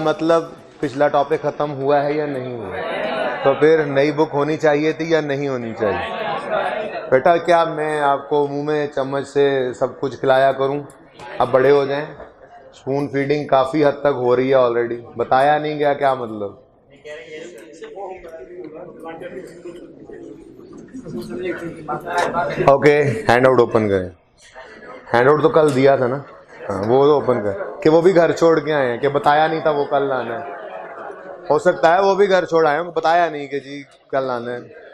मतलब पिछला टॉपिक खत्म हुआ है या नहीं हुआ? तो फिर नई बुक होनी चाहिए थी या नहीं होनी चाहिए? बेटा क्या मैं आपको मुंह में चम्मच से सब कुछ खिलाया करूं? अब बड़े हो जाएं। स्पून फीडिंग काफ़ी हद तक हो रही है ऑलरेडी। बताया नहीं गया क्या मतलब? ओके, हैंड आउट ओपन करें। हैंड आउट तो कल दिया था ना? हाँ, वो तो ओपन कर कि वो भी घर छोड़ के आए हैं कि बताया नहीं था वो कल लाना है। हो सकता है वो भी घर छोड़ आए हैं, बताया नहीं कि जी कल लाना है।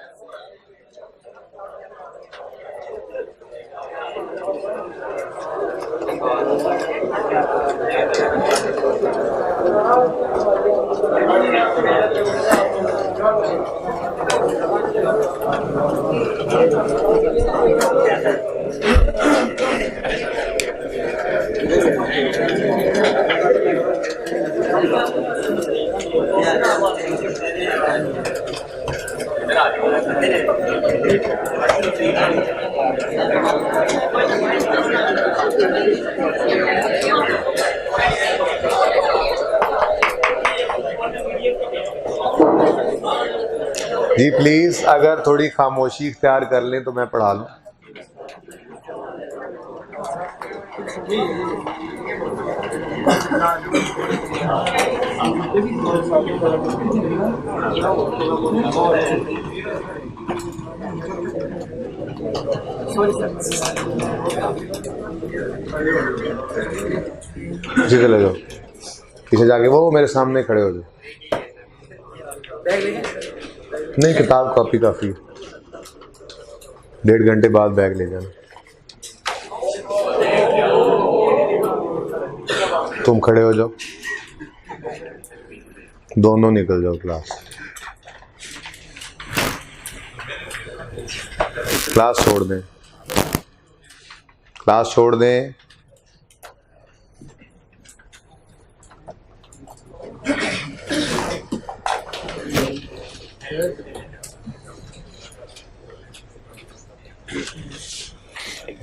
जी प्लीज अगर थोड़ी खामोशी इख्तियार कर लें तो मैं पढ़ा लूं। जी चले जाओ पीछे जाके, वो मेरे सामने खड़े हो जाओ। नहीं, किताब कॉपी काफी, 1.5 घंटे बाद बैग ले जाना। तुम खड़े हो जाओ, दोनों निकल जाओ क्लास। क्लास छोड़ दें, क्लास छोड़ दें।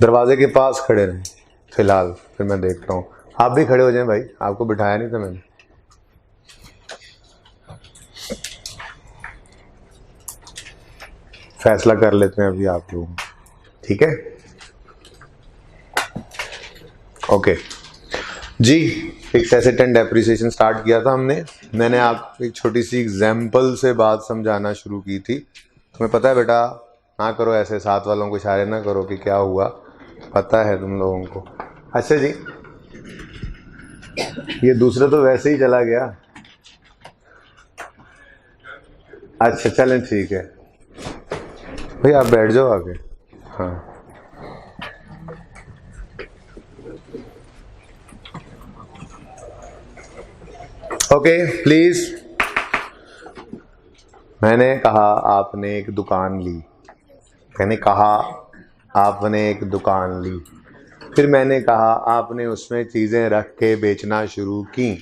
दरवाजे के पास खड़े रहें फिलहाल, फिर मैं देखता हूँ। आप भी खड़े हो जाएं भाई, आपको बिठाया नहीं था मैंने। फैसला कर लेते हैं अभी आप लोग, ठीक है? ओके जी, fixed asset and depreciation start किया था हमने। मैंने आपको एक छोटी सी एग्जाम्पल से बात समझाना शुरू की थी। तुम्हें पता है बेटा, ना करो ऐसे, साथ वालों को इशारे ना करो कि क्या हुआ, पता है तुम लोगों को। अच्छा जी, ये दूसरा तो वैसे ही चला गया। अच्छा चलें, ठीक है भाई, आप बैठ जाओ आगे। हाँ ओके प्लीज। मैंने कहा आपने एक दुकान ली, मैंने कहा आपने एक दुकान ली, फिर मैंने कहा आपने उसमें चीज़ें रख के बेचना शुरू की,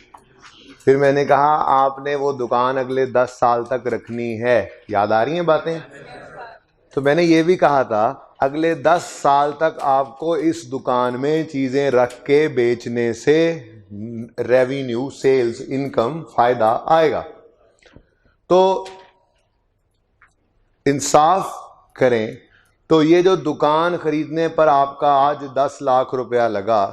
फिर मैंने कहा आपने वो दुकान अगले 10 साल तक रखनी है। याद आ रही हैं बातें? तो मैंने ये भी कहा था अगले 10 साल तक आपको इस दुकान में चीज़ें रख के बेचने से रेवेन्यू, सेल्स, इनकम, फायदा आएगा। तो इंसाफ करें, तो ये जो दुकान खरीदने पर आपका आज 10 लाख रुपया लगा,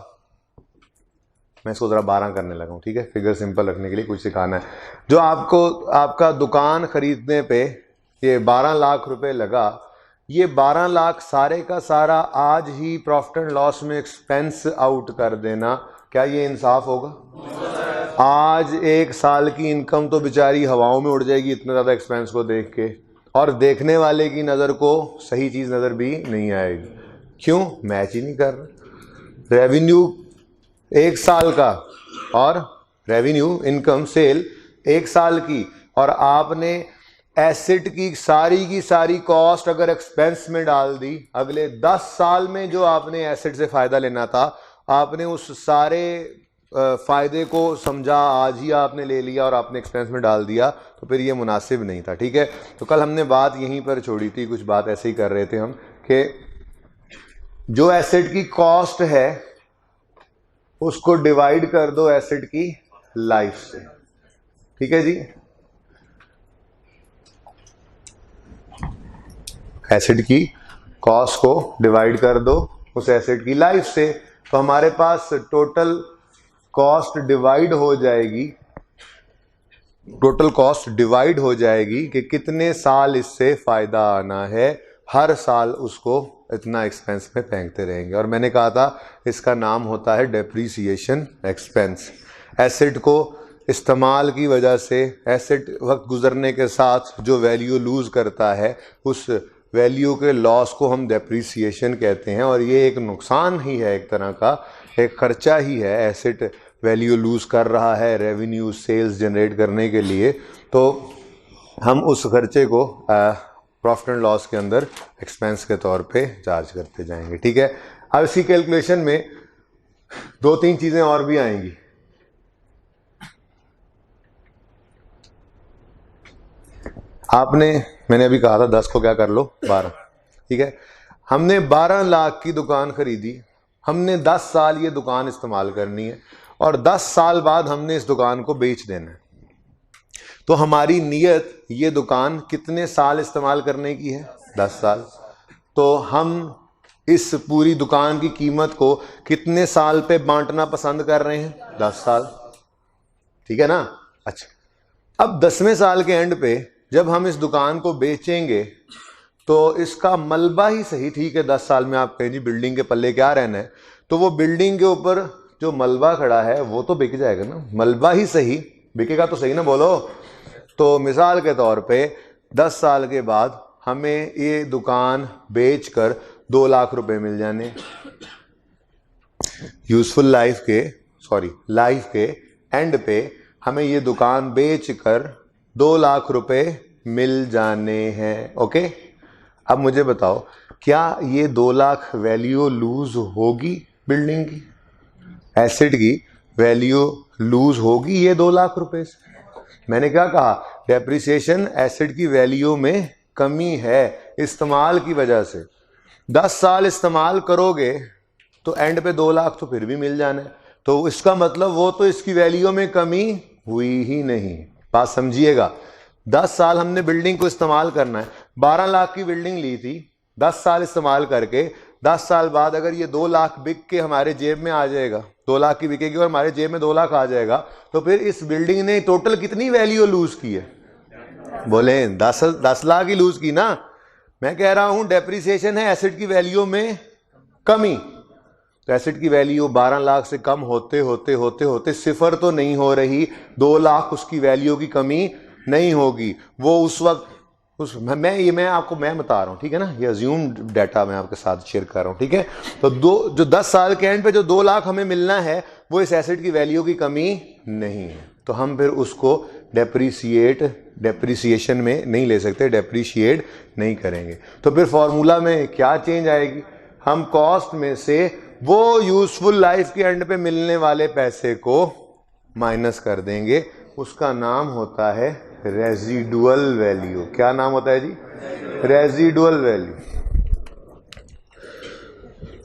मैं इसको जरा 12 करने लगा हूं, ठीक है, फिगर सिंपल रखने के लिए, कुछ सिखाना है। जो आपको आपका दुकान खरीदने पे ये 12 लाख रुपए लगा, ये 12 लाख सारे का सारा आज ही प्रॉफिट एंड लॉस में एक्सपेंस आउट कर देना, क्या ये इंसाफ होगा? आज 1 साल की इनकम तो बेचारी हवाओं में उड़ जाएगी इतना ज़्यादा एक्सपेंस को देख के, और देखने वाले की नज़र को सही चीज़ नज़र भी नहीं आएगी। क्यों? मैच ही नहीं कर रहा। रेवेन्यू 1 साल का और रेवेन्यू, इनकम, सेल 1 साल की, और आपने एसेट की सारी कॉस्ट अगर एक्सपेंस में डाल दी, अगले 10 साल में जो आपने एसेट से फ़ायदा लेना था, आपने उस सारे फ़ायदे को समझा, आज ही आपने ले लिया और आपने एक्सपेंस में डाल दिया, तो फिर ये मुनासिब नहीं था, ठीक है? तो कल हमने बात यहीं पर छोड़ी थी, कुछ बात ऐसे ही कर रहे थे हम कि जो एसेट की कॉस्ट है उसको डिवाइड कर दो एसेट की लाइफ से। ठीक है जी। एसिड की कॉस्ट को डिवाइड कर दो उस एसिड की लाइफ से, तो हमारे पास टोटल कॉस्ट डिवाइड हो जाएगी, टोटल कॉस्ट डिवाइड हो जाएगी कि कितने साल इससे फायदा आना है। हर साल उसको इतना एक्सपेंस में फेंकते रहेंगे, और मैंने कहा था इसका नाम होता है डेप्रीसिएशन एक्सपेंस। एसिड को इस्तेमाल की वजह से एसिड वक्त गुजरने के साथ जो वैल्यू लूज़ करता है, उस वैल्यू के लॉस को हम डेप्रीसिएशन कहते हैं। और ये एक नुकसान ही है, एक तरह का एक खर्चा ही है। एसिड वैल्यू लूज़ कर रहा है रेवेन्यू सेल्स जनरेट करने के लिए, तो हम उस खर्चे को प्रॉफिट एंड लॉस के अंदर एक्सपेंस के तौर पे चार्ज करते जाएंगे। ठीक है। अब इसी कैलकुलेशन में 2-3 चीज़ें और भी आएंगी। मैंने अभी कहा था 10 को क्या कर लो 12, ठीक है। हमने 12 लाख की दुकान खरीदी, हमने 10 साल ये दुकान इस्तेमाल करनी है, और 10 साल बाद हमने इस दुकान को बेच देना है। तो हमारी नीयत ये दुकान कितने साल इस्तेमाल करने की है? 10 साल। तो हम इस पूरी दुकान की कीमत को कितने साल पे बांटना पसंद कर रहे हैं? 10 साल। ठीक है ना। अच्छा, अब 10वें साल के एंड पे जब हम इस दुकान को बेचेंगे तो इसका मलबा ही सही, ठीक है 10 साल में आप कहें जी बिल्डिंग के पल्ले क्या रहना है, तो वो बिल्डिंग के ऊपर जो मलबा खड़ा है वो तो बिक जाएगा ना, मलबा ही सही बिकेगा तो सही ना, बोलो। तो मिसाल के तौर पे 10 साल के बाद हमें ये दुकान बेचकर 2 लाख रुपए मिल जाने, यूजफुल लाइफ के एंड पे हमें ये दुकान बेचकर 2 लाख रुपए मिल जाने हैं। ओके, अब मुझे बताओ क्या ये 2 लाख वैल्यू लूज होगी? बिल्डिंग की एसिड की वैल्यू लूज होगी ये 2 लाख रुपए से? मैंने क्या कहा? डेप्रिसिएशन एसिड की वैल्यू में कमी है इस्तेमाल की वजह से। 10 साल इस्तेमाल करोगे तो एंड पे 2 लाख तो फिर भी मिल जाना है, तो इसका मतलब वो तो इसकी वैल्यू में कमी हुई ही नहीं। बात समझिएगा। 10 साल हमने बिल्डिंग को इस्तेमाल करना है, 12 लाख की बिल्डिंग ली थी, 10 साल इस्तेमाल करके 10 साल बाद अगर ये 2 लाख बिक के हमारे जेब में आ जाएगा, 2 लाख की बिकेगी और हमारे जेब में 2 लाख आ जाएगा, तो फिर इस बिल्डिंग ने टोटल कितनी वैल्यू लूज की है? बोले 10 लाख ही लूज की ना। मैं कह रहा हूं डेप्रिसिएशन है एसिड की वैल्यू में कमी, तो एसिड की वैल्यू 12 लाख से कम होते होते होते होते सिफर तो नहीं हो रही, 2 लाख उसकी वैल्यू की कमी नहीं होगी। वो उस वक्त मैं आपको बता रहा हूं, ठीक है ना, ये अज्यूम्ड डाटा मैं आपके साथ शेयर कर रहा हूं, ठीक है। तो जो 10 साल के एंड पे जो 2 लाख हमें मिलना है वो इस एसिड की वैल्यू की कमी नहीं है, तो हम फिर उसको डेप्रिसिएशन में नहीं ले सकते, डेप्रिशिएट नहीं करेंगे। तो फिर फॉर्मूला में क्या चेंज आएगी? हम कॉस्ट में से वो यूजफुल लाइफ के एंड पे मिलने वाले पैसे को माइनस कर देंगे, उसका नाम होता है रेजिडुअल वैल्यू। क्या नाम होता है जी? Residual value.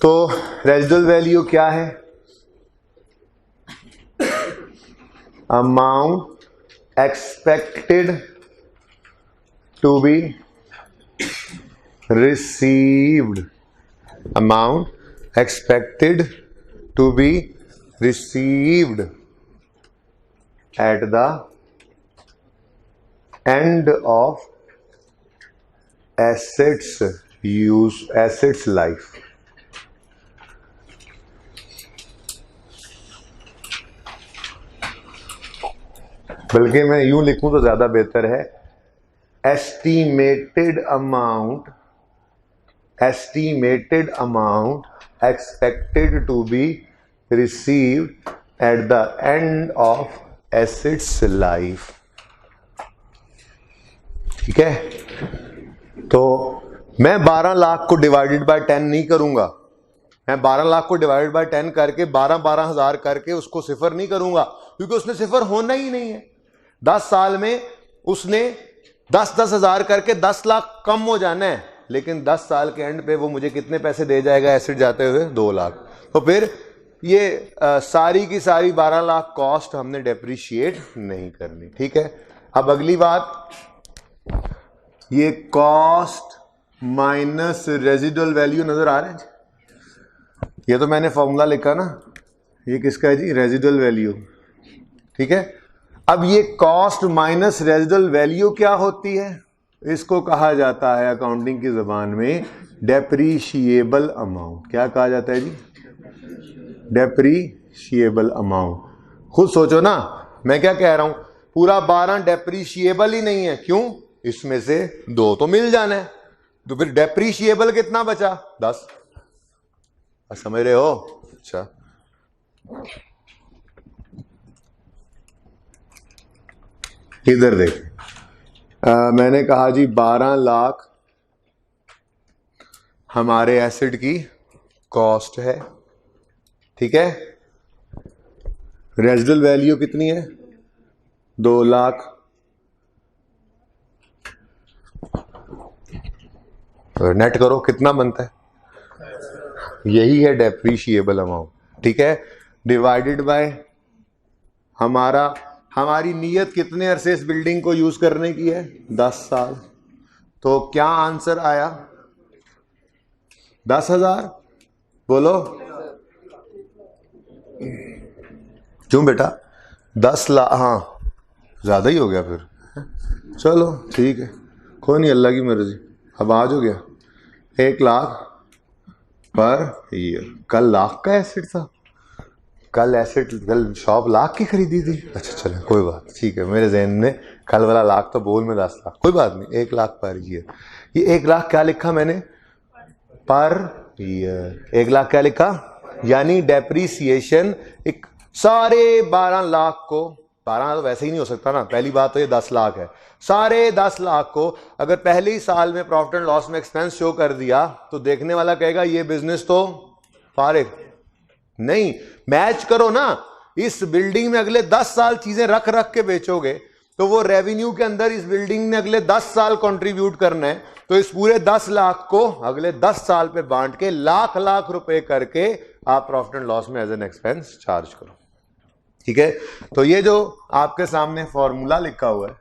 तो रेजिडुअल वैल्यू क्या है? Amount expected to be received, amount expected to be received at the end of assets life। बल्कि मैं यूं लिखूं तो ज्यादा बेहतर है, estimated amount expected to be received at the end of asset's life. ठीक है। तो मैं 12 लाख को डिवाइडेड बाय 10 नहीं करूंगा, मैं 12 लाख को डिवाइडेड बाय 10 करके 12 हजार करके उसको सिफर नहीं करूंगा, क्योंकि उसने सिफर होना ही नहीं है। 10 साल में उसने 10 हजार करके 10 लाख कम हो जाना है, लेकिन 10 साल के एंड पे वो मुझे कितने पैसे दे जाएगा एसिड जाते हुए? 2 लाख। तो फिर ये सारी की सारी 12 लाख कॉस्ट हमने डेप्रिशिएट नहीं करनी, ठीक है। अब अगली बात, ये कॉस्ट माइनस रेजिडुअल वैल्यू नजर आ रहे हैं? ये तो मैंने फॉर्मूला लिखा ना, ये किसका है जी? रेजिडुअल वैल्यू, ठीक है। अब ये कॉस्ट माइनस रेजिडुअल वैल्यू क्या होती है? इसको कहा जाता है अकाउंटिंग की जबान में डेप्रीशिएबल अमाउंट। क्या कहा जाता है जी? Depreciable amount. खुद सोचो ना, मैं क्या कह रहा हूं, पूरा 12 डेप्रीशिएबल ही नहीं है। क्यों? इसमें से 2 तो मिल जाना है, तो फिर डेप्रीशिएबल कितना बचा? 10। समझ रहे हो? अच्छा, इधर देख, मैंने कहा जी 12 लाख हमारे एसेट की कॉस्ट है, ठीक है। रेजिडुअल वैल्यू कितनी है? 2 लाख। तो नेट करो कितना बनता है? यही है डेप्रीशिएबल अमाउंट, ठीक है। डिवाइडेड बाय हमारी नीयत कितने अरसे इस बिल्डिंग को यूज करने की है? 10 साल। तो क्या आंसर आया? 10,000। बोलो क्यों बेटा? 10 लाख, हाँ ज्यादा ही हो गया फिर। चलो ठीक है, कोई नहीं, अल्लाह की मर्जी। अब आज हो गया 1 लाख पर ईयर। कल लाख का एसेट था, कल शॉप लाख की खरीदी थी। अच्छा चलो कोई बात, ठीक है। मेरे जहन में कल वाला लाख तो बोल में 10 लाख, कोई बात नहीं। 1 लाख पर ईयर। ये 1 लाख क्या लिखा मैंने? Per year. 1 लाख क्या लिखा? यानी डेप्रीसिएशन एक सारे 12 लाख को, 12 तो वैसे ही नहीं हो सकता ना, पहली बात तो ये 10 लाख है। सारे 10 लाख को अगर पहले ही साल में प्रॉफिट एंड लॉस में एक्सपेंस शो कर दिया तो देखने वाला कहेगा ये बिजनेस तो फारिग नहीं। मैच करो ना, इस बिल्डिंग में अगले 10 साल चीजें रख रख के बेचोगे तो वो रेवेन्यू के अंदर इस बिल्डिंग ने अगले 10 साल कंट्रीब्यूट करना है। तो इस पूरे 10 लाख को अगले 10 साल पे बांट के लाख लाख रुपए करके आप प्रॉफिट एंड लॉस में एज एन एक्सपेंस चार्ज करो, ठीक है। तो ये जो आपके सामने फॉर्मूला लिखा हुआ है,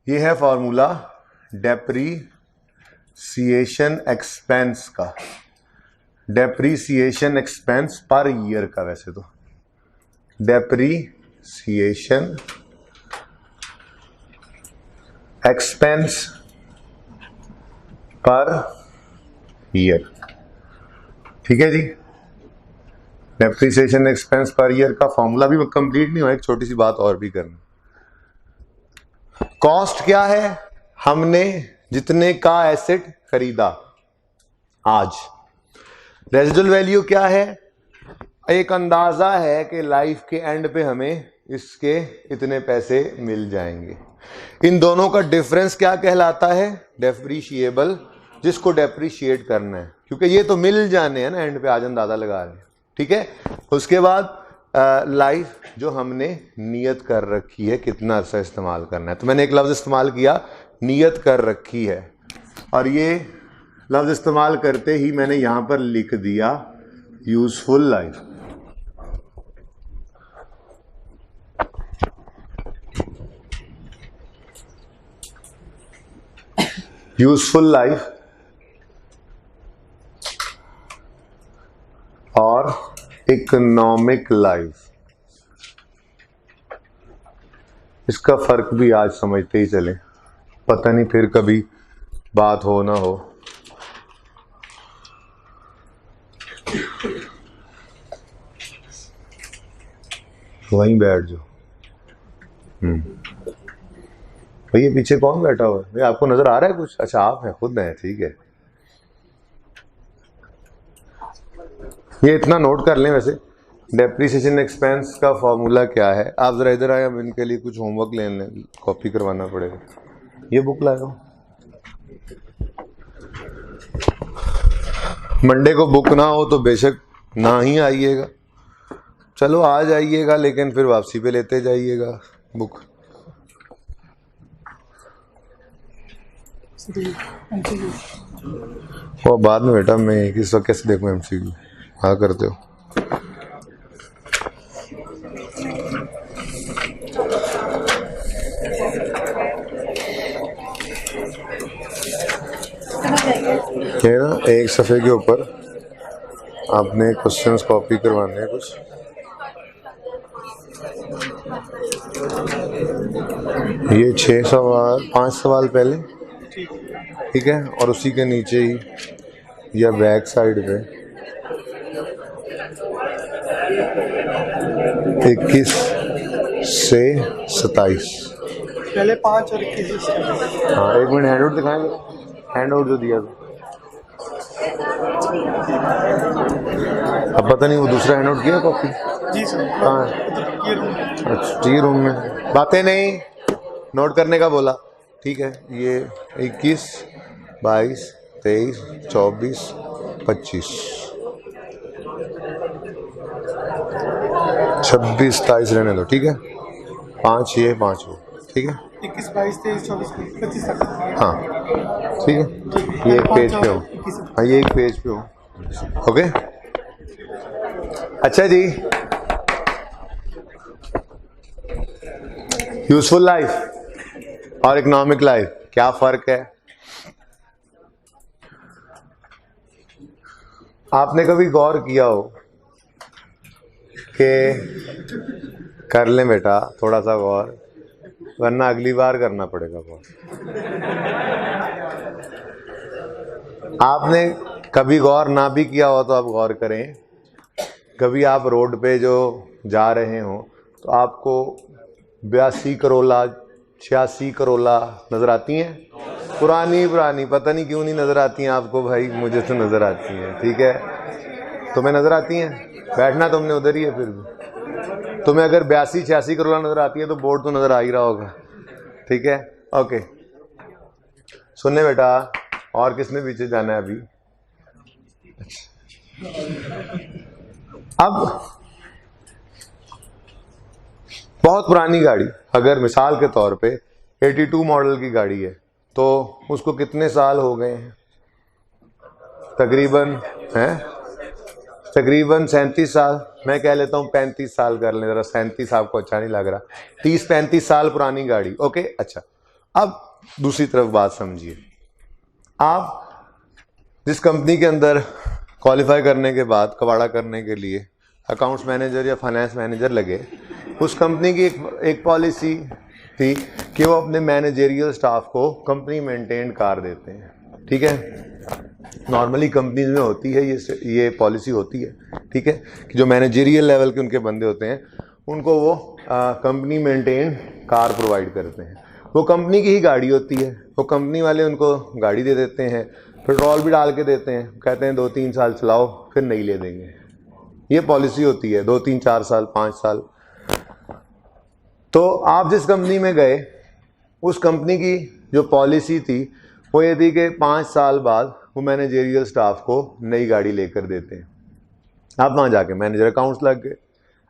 ये है फॉर्मूला डेप्रीसिएशन एक्सपेंस का, डेप्रीसिएशन एक्सपेंस पर ईयर का। वैसे तो डेप्रीसिएशन एक्सपेंस पर ईयर, ठीक है जी। डेप्रीसिएशन एक्सपेंस पर ईयर का फॉर्मूला भी कंप्लीट नहीं हुआ, एक छोटी सी बात और भी करनी। कॉस्ट क्या है? हमने जितने का एसेट खरीदा आज। रेजिडुअल वैल्यू क्या है? एक अंदाजा है कि लाइफ के एंड पे हमें इसके इतने पैसे मिल जाएंगे। इन दोनों का डिफरेंस क्या कहलाता है? डेप्रीशिएबल, जिसको डेप्रीशिएट करना है, क्योंकि ये तो मिल जाने हैं ना एंड पे, आज अंदाजा लगा रहे हैं, ठीक है। उसके बाद लाइफ जो हमने नियत कर रखी है कितना अरसा इस्तेमाल करना है। तो मैंने एक लफ्ज इस्तेमाल किया, नियत कर रखी है, और ये लफ्ज इस्तेमाल करते ही मैंने यहां पर लिख दिया यूजफुल लाइफ। यूजफुल लाइफ और इकोनॉमिक लाइफ, इसका फर्क भी आज समझते ही चले, पता नहीं फिर कभी बात हो ना हो। वहीं बैठ जाओ। भैया पीछे कौन बैठा हुआ है? भैया आपको नजर आ रहा है कुछ? अच्छा आप हैं, खुद हैं, ठीक है। ये इतना नोट कर लें। वैसे डेप्रीसिएशन एक्सपेंस का फॉर्मूला क्या है? आप जरा इधर आए, हम इनके लिए कुछ होमवर्क ले लें, कॉपी करवाना पड़ेगा। ये बुक लाए हो? मंडे को बुक ना हो तो बेशक ना ही आइएगा, चलो आ जाइएगा, लेकिन फिर वापसी पे लेते जाइएगा बुक। वो बाद में बेटा, मैं किस वक्त कैसे देखूं एमसीक्यू? हाँ करते हो। ये ना एक सफ़े के ऊपर आपने क्वेश्चंस कॉपी करवाने हैं कुछ। ये 6 सवाल 5 सवाल पहले, ठीक है, और उसी के नीचे ही या बैक साइड पे 21 से 27 पहले 5 और 21। हाँ, एक मिनट हैंड आउट दिखाएंगे, हैंड आउट जो दिया था। अब पता नहीं वो दूसरा हैंड आउट किया कॉपी। जी सर। कहाँ है? ये रूम। अच्छा, ये रूम में। बातें नहीं, नोट करने का बोला, ठीक है। ये 21, 22, 23, 24, 25, 26, 27 रहने दो, ठीक है। 5 ये 5 वो, ठीक है। 21, 22, 23, 24, 25 तक। हाँ, ठीक है। ये एक पेज पे हो। हाँ, ये एक पेज पे हो। ओके, अच्छा जी। यूजफुल लाइफ और इकोनॉमिक लाइफ क्या फर्क है? आपने कभी गौर किया हो कि कर लें बेटा थोड़ा सा गौर, वरना अगली बार करना पड़ेगा गौर। आपने कभी गौर ना भी किया हो तो आप गौर करें। कभी आप रोड पे जो जा रहे हो तो आपको 82 करोला 86 करोला नज़र आती हैं? पुरानी पता नहीं क्यों नहीं नज़र आती हैं आपको भाई, मुझे तो नज़र आती हैं, ठीक है। तुम्हें नज़र आती हैं? बैठना तुमने उधर ही है, फिर भी तुम्हें अगर 82-86 करोला नज़र आती है तो बोर्ड तो नज़र आ ही रहा होगा, ठीक है। ओके, सुनने बेटा, और किसने पीछे जाना है अभी? अब बहुत पुरानी गाड़ी, अगर मिसाल के तौर पे 82 मॉडल की गाड़ी है तो उसको कितने साल हो गए हैं? तकरीबन 37 साल। मैं कह लेता हूँ 35 साल कर लें ज़रा, 37 आपको अच्छा नहीं लग रहा। 30-35 साल पुरानी गाड़ी, ओके। अच्छा, अब दूसरी तरफ बात समझिए। आप जिस कंपनी के अंदर क्वालिफाई करने के बाद कवाड़ा करने के लिए अकाउंट्स मैनेजर या फाइनेंस मैनेजर लगे, उस कंपनी की एक पॉलिसी थी कि वो अपने मैनेजेरियल स्टाफ को कंपनी मेंटेन कार देते हैं, ठीक है। नॉर्मली कंपनीज में होती है ये पॉलिसी होती है, ठीक है, कि जो मैनेजेरियल लेवल के उनके बंदे होते हैं उनको वो कंपनी मेंटेन कार प्रोवाइड करते हैं। वो कंपनी की ही गाड़ी होती है, वो कंपनी वाले उनको गाड़ी दे देते हैं, पेट्रोल भी डाल के देते हैं, कहते हैं 2-3 साल चलाओ फिर नई ले देंगे। ये पॉलिसी होती है 2-3-4 साल 5 साल। तो आप जिस कंपनी में गए उस कंपनी की जो पॉलिसी थी वो ये थी कि 5 साल बाद वो मैनेजेरियल स्टाफ को नई गाड़ी लेकर देते हैं। आप वहाँ जाके मैनेजर अकाउंट्स लग गए,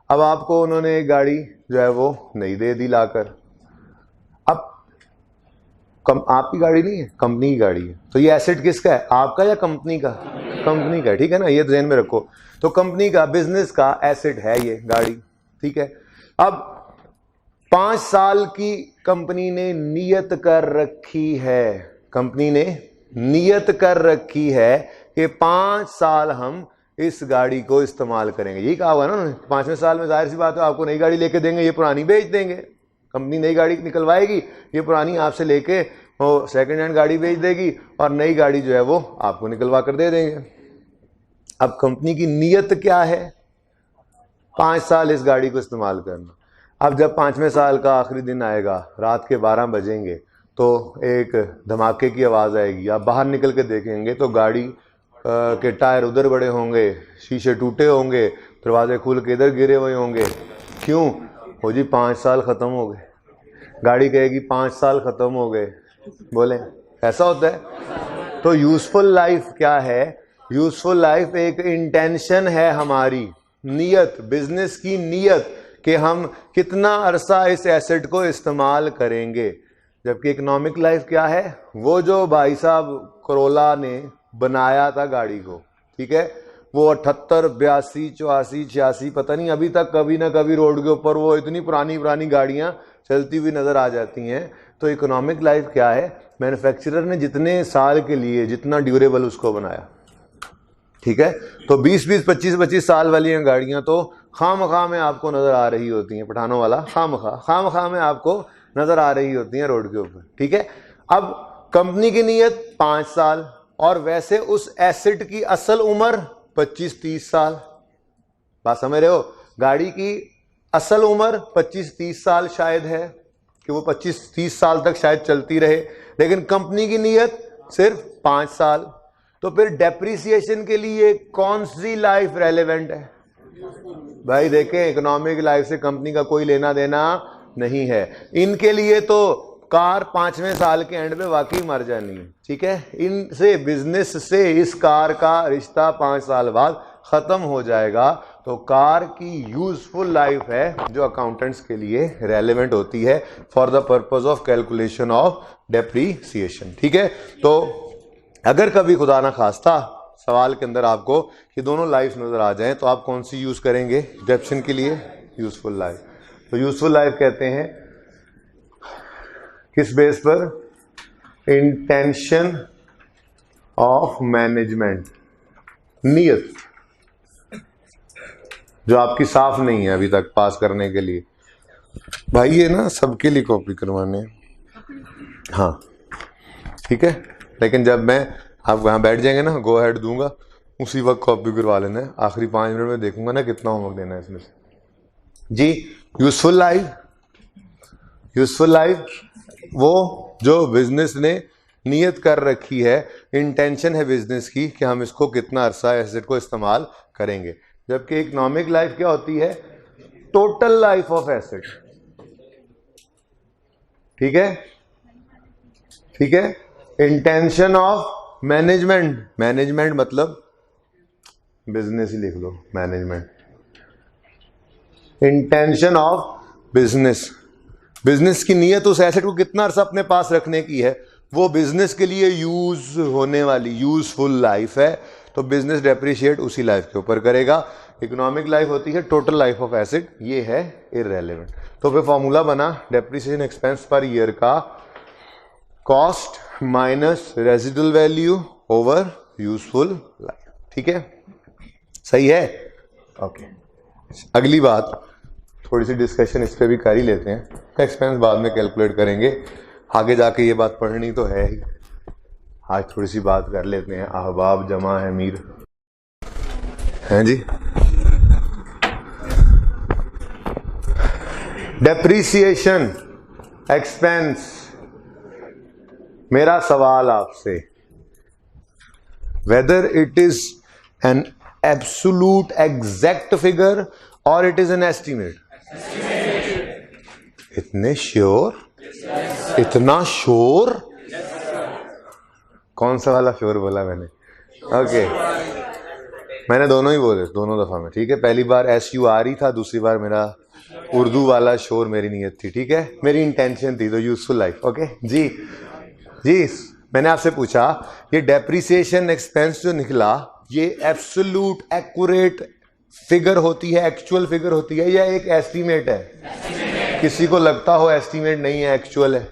अब आपको उन्होंने एक गाड़ी जो है वो नई दे दी लाकर। अब आपकी गाड़ी नहीं है, कंपनी की गाड़ी है, तो ये एसेट किसका है, आपका या कंपनी का? कंपनी का, ठीक है ना, ये ध्यान में रखो। तो कंपनी का, बिजनेस का एसेट है ये गाड़ी, ठीक है। अब 5 साल की कंपनी ने नियत कर रखी है, कंपनी ने नियत कर रखी है कि 5 साल हम इस गाड़ी को इस्तेमाल करेंगे। यही कहा हुआ ना उन्होंने, 5वें साल में जाहिर सी बात है आपको नई गाड़ी लेके देंगे, ये पुरानी बेच देंगे। कंपनी नई गाड़ी निकलवाएगी, ये पुरानी आपसे लेके वो सेकंड हैंड गाड़ी बेच देगी और नई गाड़ी जो है वो आपको निकलवा कर दे देंगे। अब कंपनी की नियत क्या है? 5 साल इस गाड़ी को इस्तेमाल करना। अब जब 5वें साल का आखिरी दिन आएगा, रात के 12 बजेंगे, तो एक धमाके की आवाज़ आएगी, आप बाहर निकल के देखेंगे तो गाड़ी के टायर उधर बड़े होंगे, शीशे टूटे होंगे, दरवाजे खुल के इधर गिरे हुए होंगे। क्यों? हो जी 5 साल ख़त्म हो गए। गाड़ी कहेगी 5 साल ख़त्म हो गए, बोले ऐसा होता है। तो यूज़फुल लाइफ क्या है? यूज़फुल लाइफ एक इंटेंशन है हमारी, नियत, बिजनेस की नियत कि हम कितना अरसा इस एसेट को इस्तेमाल करेंगे। जबकि इकोनॉमिक लाइफ क्या है? वो जो भाई साहब करोला ने बनाया था गाड़ी को, ठीक है, वो 78, 82, 84, 86 पता नहीं अभी तक कभी ना कभी रोड के ऊपर वो इतनी पुरानी गाड़ियां चलती हुई नजर आ जाती हैं। तो इकोनॉमिक लाइफ क्या है, मैन्युफैक्चरर ने जितने साल के लिए जितना ड्यूरेबल उसको बनाया, ठीक है। तो 20-20, 25-25 साल वाली गाड़ियां तो खामखा में आपको नजर आ रही होती हैं, पठानों वाला खामखा में आपको नजर आ रही होती हैं रोड के ऊपर, ठीक है। अब कंपनी की नीयत 5 साल, और वैसे उस एसेट की असल उम्र 25-30 साल। बात समझ रहे हो, गाड़ी की असल उम्र 25-30 साल शायद है कि वो 25-30 साल तक शायद चलती रहे, लेकिन कंपनी की नीयत सिर्फ 5 साल। तो फिर डेप्रिसिएशन के लिए कौन सी लाइफ रेलेवेंट है? भाई देखें, इकोनॉमिक लाइफ से कंपनी का कोई लेना देना नहीं है। इनके लिए तो कार 5वें साल के एंड पे वाकई मर जानी है, ठीक है। इनसे, बिजनेस से इस कार का रिश्ता 5 साल बाद खत्म हो जाएगा। तो कार की यूजफुल लाइफ है जो अकाउंटेंट्स के लिए रेलेवेंट होती है for the purpose of calculation of depreciation, ठीक है। तो अगर कभी खुदा ना खास्ता सवाल के अंदर आपको ये दोनों लाइफ नजर आ जाएं, तो आप कौन सी यूज करेंगे डिडक्शन के लिए? Useful life. तो यूजफुल लाइफ कहते हैं किस बेस पर? इंटेंशन ऑफ मैनेजमेंट, नीयत जो आपकी साफ नहीं है अभी तक पास करने के लिए। भाई ये ना सबके लिए कॉपी करवाने हैं, हाँ ठीक है। लेकिन जब मैं आप वहाँ बैठ जाएंगे ना, गो हेड दूंगा, उसी वक्त कॉपी करवा लेना है। आखिरी 5 मिनट में देखूंगा ना कितना होमवर्क देना है इसमें से। जी, यूजफुल लाइफ, यूजफुल लाइफ वो जो बिजनेस ने नियत कर रखी है, इंटेंशन है बिजनेस की कि हम इसको कितना अरसा एसेट को इस्तेमाल करेंगे। जबकि इकोनॉमिक लाइफ क्या होती है? टोटल लाइफ ऑफ एसेट, ठीक है, ठीक है। इंटेंशन ऑफ मैनेजमेंट, मैनेजमेंट मतलब बिजनेस ही लिख लो, management. Intention of business, business की नीयत उस एसेट को कितना अरसा अपने पास रखने की है, वो बिजनेस के लिए यूज होने वाली यूजफुल लाइफ है। तो बिजनेस डेप्रिशिएट उसी लाइफ के ऊपर करेगा। इकोनॉमिक लाइफ होती है टोटल लाइफ ऑफ एसेट, ये है इररेलेवेंट। तो फिर फॉर्मूला बना डेप्रिसिएशन एक्सपेंस पर ईयर का cost minus residual value over useful life, ठीक है, सही है, ओके। अगली बात, थोड़ी सी डिस्कशन इस पे भी कर ही लेते हैं, एक्सपेंस बाद में कैलकुलेट करेंगे, आगे जाके ये बात पढ़नी तो है ही। आज थोड़ी सी बात कर लेते हैं, अहबाब जमा है मीर, हैं जी। डेप्रीसिएशन एक्सपेंस, मेरा सवाल आपसे, whether it is an absolute exact figure और इट इज एन एस्टिमेट? इतने श्योर, इतना श्योर? कौन सा वाला श्योर बोला मैंने? ओके, मैंने दोनों ही बोले, दोनों दफा में, ठीक है। पहली बार SUR ही था, दूसरी बार मेरा उर्दू वाला श्योर मेरी नीयत थी, ठीक है, मेरी इंटेंशन थी। तो यूजफुल लाइफ, ओके जी। जी, मैंने आपसे पूछा ये डेप्रिसिएशन एक्सपेंस जो निकला, ये एब्सोल्यूट एक्यूरेट फिगर होती है, एक्चुअल फिगर होती है, या एक एस्टीमेट है? किसी को लगता हो एस्टीमेट नहीं है, एक्चुअल है?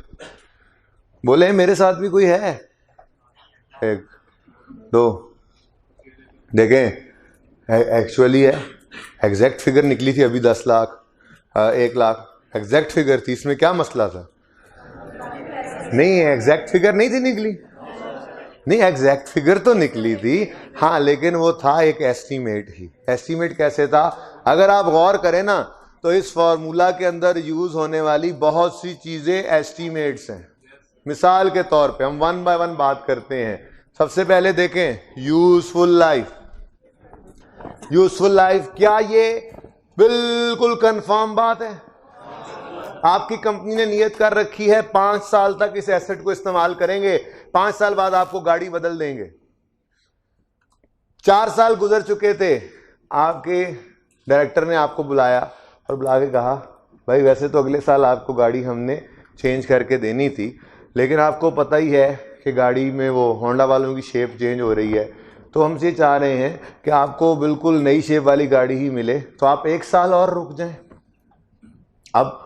बोले मेरे साथ भी कोई है? 1 2 देखें, एक्चुअली है, एग्जैक्ट फिगर निकली थी अभी 10 लाख 1 लाख एग्जैक्ट फिगर थी। इसमें क्या मसला था? नहीं, एग्जैक्ट फिगर नहीं थी निकली, नहीं एग्जैक्ट फिगर तो निकली थी, हाँ, लेकिन वो था एक एस्टीमेट ही। एस्टीमेट कैसे था? अगर आप गौर करें ना, तो इस फॉर्मूला के अंदर यूज होने वाली बहुत सी चीजें एस्टीमेट्स हैं। मिसाल के तौर पे हम 1 बाय 1 बात करते हैं। सबसे पहले देखें यूजफुल लाइफ। यूजफुल लाइफ, क्या ये बिल्कुल कंफर्म बात है? आपकी कंपनी ने नियत कर रखी है 5 साल तक इस एसेट को इस्तेमाल करेंगे, 5 साल बाद आपको गाड़ी बदल देंगे। 4 साल गुजर चुके थे, आपके डायरेक्टर ने आपको बुलाया और बुला के कहा भाई वैसे तो अगले साल आपको गाड़ी हमने चेंज करके देनी थी, लेकिन आपको पता ही है कि गाड़ी में वो होंडा वालों की शेप चेंज हो रही है, तो हम ये चाह रहे हैं कि आपको बिल्कुल नई शेप वाली गाड़ी ही मिले, तो आप 1 साल और रुक जाएं। अब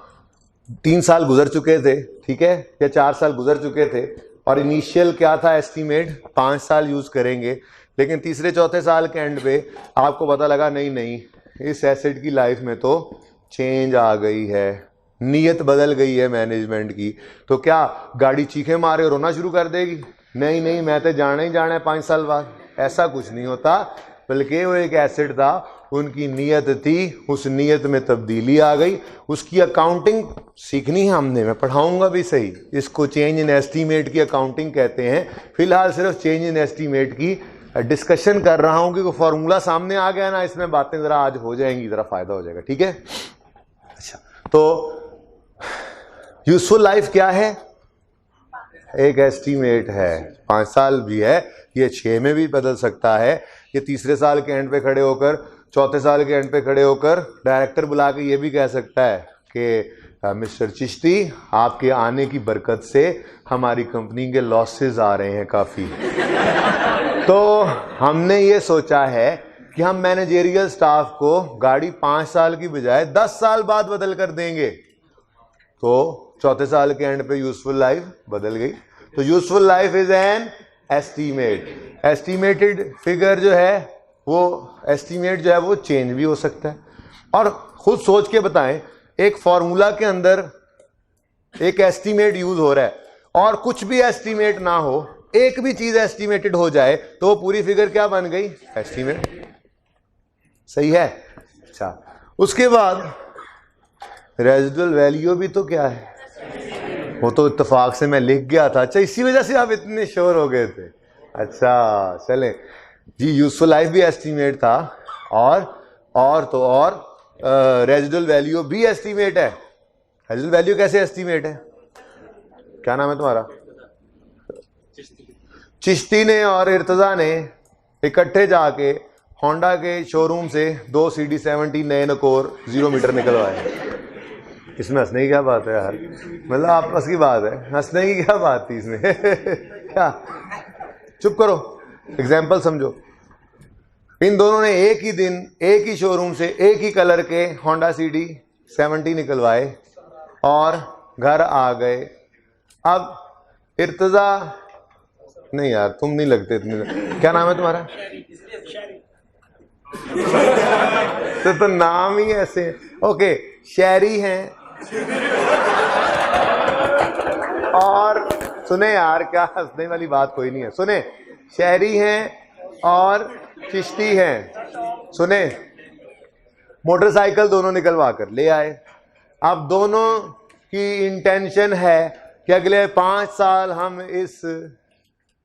3 साल गुजर चुके थे, ठीक है, या 4 साल गुजर चुके थे, और इनिशियल क्या था एस्टीमेट 5 साल यूज करेंगे, लेकिन तीसरे चौथे साल के एंड पे आपको पता लगा नहीं नहीं इस एसेट की लाइफ में तो चेंज आ गई है, नीयत बदल गई है मैनेजमेंट की, तो क्या गाड़ी चीखे मारे और रोना शुरू कर देगी? नहीं नहीं, मैं तो जाना ही जाना है 5 साल बाद। ऐसा कुछ नहीं होता, बल्कि वो एक एसेट था, उनकी नीयत थी, उस नीयत में तब्दीली आ गई, उसकी अकाउंटिंग सीखनी है हमने, मैं पढ़ाऊंगा भी सही। इसको चेंज इन एस्टीमेट की अकाउंटिंग कहते हैं। फिलहाल सिर्फ चेंज इन एस्टीमेट की डिस्कशन कर रहा हूं, क्योंकि फॉर्मूला सामने आ गया ना, इसमें बातें जरा आज हो जाएंगी, जरा फायदा हो जाएगा, ठीक है। अच्छा, तो यूजफुल लाइफ क्या है? एक एस्टीमेट है, 5 साल भी है, ये 6 में भी बदल सकता है, ये तीसरे साल के एंड पे खड़े होकर, चौथे साल के एंड पे खड़े होकर डायरेक्टर बुला के ये भी कह सकता है कि मिस्टर चिश्ती, आपके आने की बरकत से हमारी कंपनी के लॉसेस आ रहे हैं काफ़ी। तो हमने ये सोचा है कि हम मैनेजेरियल स्टाफ को गाड़ी 5 साल की बजाय 10 साल बाद बदल कर देंगे। तो चौथे साल के एंड पे यूजफुल लाइफ बदल गई। तो useful life is an estimate. Estimated figure जो है वो एस्टीमेट जो है वो चेंज भी हो सकता है। और खुद सोच के बताएं, एक फॉर्मूला के अंदर एक एस्टीमेट यूज हो रहा है और कुछ भी एस्टीमेट ना हो, एक भी चीज एस्टीमेटेड हो जाए तो वो पूरी फिगर क्या बन गई? एस्टीमेट। सही है? अच्छा, उसके बाद रेजिडुअल वैल्यू भी तो क्या है, वो तो इत्तेफाक से मैं लिख गया था। अच्छा, इसी वजह से आप इतने श्योर हो गए थे। अच्छा चलें जी, यूजफुल लाइफ भी एस्टीमेट था और रेजिडुअल वैल्यू भी एस्टीमेट है। रेजिडुअल वैल्यू कैसे एस्टीमेट है? क्या नाम है तुम्हारा? चिश्ती ने और इर्तजा ने इकट्ठे जाके होंडा के शोरूम से 2 CD70 नए नकोर 0 मीटर निकलवाए। इसमें हंसने की क्या बात है यार? मतलब आपस की बात है, हंसने की क्या बात थी इसमें? क्या? चुप करो, एग्जाम्पल समझो। इन दोनों ने एक ही दिन एक ही शोरूम से एक ही कलर के होंडा CD70 निकलवाए और घर आ गए। अब इर्तजा, नहीं यार तुम नहीं लगते इतने, क्या नाम है तुम्हारा? तो नाम ही ऐसे। ओके, शहरी हैं और सुने यार, क्या हंसने वाली बात कोई नहीं है, सुने, शहरी हैं और चिश्ती हैं। सुने, मोटरसाइकिल दोनों निकलवा कर ले आए। अब दोनों की इंटेंशन है कि अगले 5 साल हम इस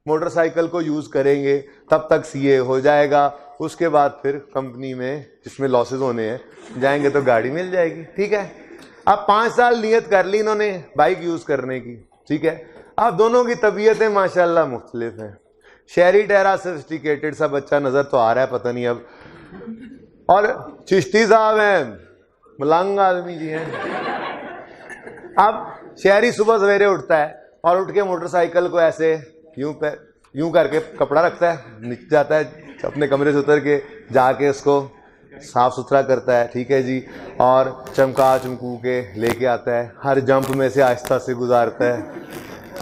मोटरसाइकिल को यूज करेंगे, तब तक सीए हो जाएगा, उसके बाद फिर कंपनी में जिसमें लॉसेस होने हैं जाएंगे तो गाड़ी मिल जाएगी। ठीक है, अब 5 साल नियत कर ली इन्होंने बाइक यूज करने की। ठीक है, अब दोनों की तबीयतें माशाल्लाह मुख्तलिफ हैं। शहरी ठहरा सोफिस्टिकेटेड सा बच्चा नजर तो आ रहा है, पता नहीं अब, और चिश्ती साहब हैं मलंग आदमी जी हैं। अब शहरी सुबह सवेरे उठता है और उठ के मोटरसाइकिल को ऐसे यूं करके कपड़ा रखता है, नीचे जाता है अपने कमरे से उतर के, जाके उसको साफ सुथरा करता है। ठीक है जी, और चमका चमकू के लेके आता है, हर जंप में से आहिस्ता से गुजारता है,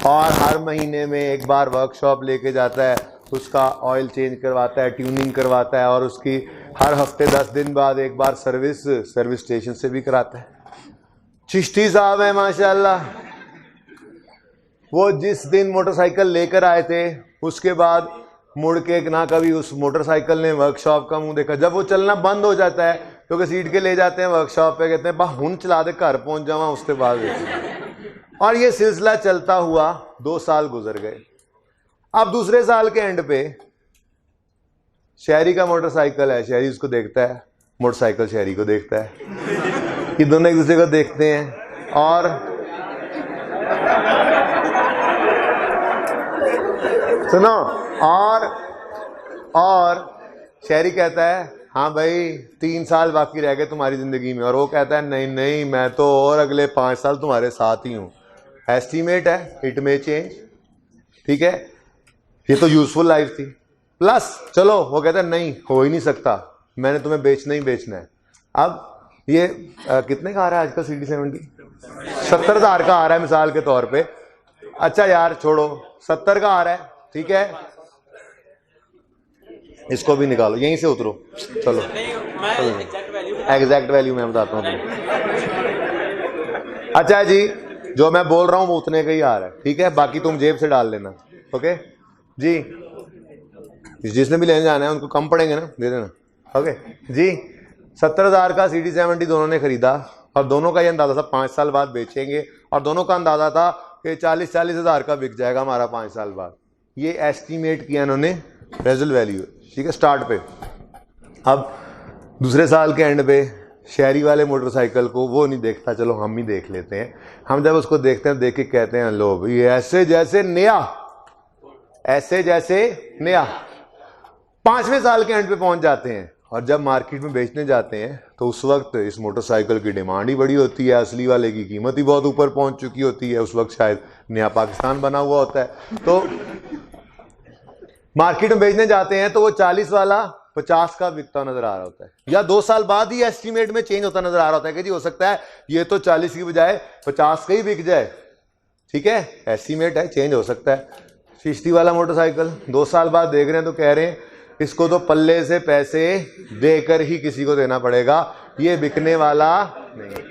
और हर महीने में एक बार वर्कशॉप लेके जाता है, उसका ऑयल चेंज करवाता है, ट्यूनिंग करवाता है, और उसकी हर हफ्ते 10 दिन बाद एक बार सर्विस स्टेशन से भी कराता है। चिश्ती साहब है माशाल्लाह, वो जिस दिन मोटरसाइकिल लेकर आए थे उसके बाद मुड़ के ना कभी उस मोटरसाइकिल ने वर्कशॉप का मुंह देखा। जब वो चलना बंद हो जाता है तो घसीट के ले जाते हैं वर्कशॉप पे, कहते हैं बा हुन चला दे, घर पहुंच जावा उसके बाद। और ये सिलसिला चलता हुआ 2 साल गुजर गए। अब दूसरे साल के एंड पे शहरी का मोटरसाइकिल है, शहरी उसको देखता है, मोटरसाइकिल शहरी को देखता है, ये दोनों एक दूसरे को देखते हैं, और सुनो, और शहरी कहता है हाँ भाई 3 साल बाकी रह गए तुम्हारी जिंदगी में, और वो कहता है नहीं नहीं मैं तो और अगले 5 साल तुम्हारे साथ ही हूँ। एस्टीमेट है, इट मे चेंज। ठीक है, ये तो यूजफुल लाइफ थी। प्लस चलो वो कहता है नहीं हो ही नहीं सकता, मैंने तुम्हें बेचना ही बेचना है। अब ये कितने का आ रहा है आजकल CD70? 70,000 का आ रहा है मिसाल के तौर पे। अच्छा यार छोड़ो, 70 का आ रहा है, ठीक है, इसको भी निकालो, यहीं से उतरो, चलो एग्जैक्ट वैल्यू मैं बताता हूँ। अच्छा जी, जो मैं बोल रहा हूँ वो उतने का ही आ रहा है, ठीक है, बाकी तुम जेब से डाल लेना। ओके जी, जिसने भी लेने जाना है उनको कम पड़ेंगे ना, दे देना। ओके जी, 70,000 का CD70 दोनों ने खरीदा और दोनों का ये अंदाजा था 5 साल बाद बेचेंगे, और दोनों का अंदाजा था कि 40,000 का बिक जाएगा हमारा 5 साल बाद। ये एस्टीमेट किया इन्होंने रेजल वैल्यू, ठीक है, स्टार्ट पे। अब दूसरे साल के एंड पे शहरी वाले मोटरसाइकिल को वो नहीं देखता, चलो हम ही देख लेते हैं। हम जब उसको देखते हैं, देख के कहते हैं लो भाई ऐसे जैसे नया, ऐसे जैसे नया। 5वें साल के एंड पे पहुंच जाते हैं और जब मार्केट में बेचने जाते हैं तो उस वक्त इस मोटरसाइकिल की डिमांड ही बड़ी होती है, असली वाले की कीमत ही बहुत ऊपर पहुंच चुकी होती है। उस वक्त शायद नया पाकिस्तान बना हुआ होता है, तो मार्केट में बेचने जाते हैं तो वो 40 वाला 50 का बिकता नजर आ रहा होता है, या 2 साल बाद ही एस्टीमेट में चेंज होता नजर आ रहा होता है कि जी हो सकता है ये तो 40 की बजाय 50 का ही बिक जाए, ठीक है, एस्टीमेट है, चेंज हो सकता है। चिश्ती वाला मोटरसाइकिल 2 साल बाद देख रहे हैं तो कह रहे हैं इसको तो पल्ले से पैसे देकर ही किसी को देना पड़ेगा, ये बिकने वाला नहीं।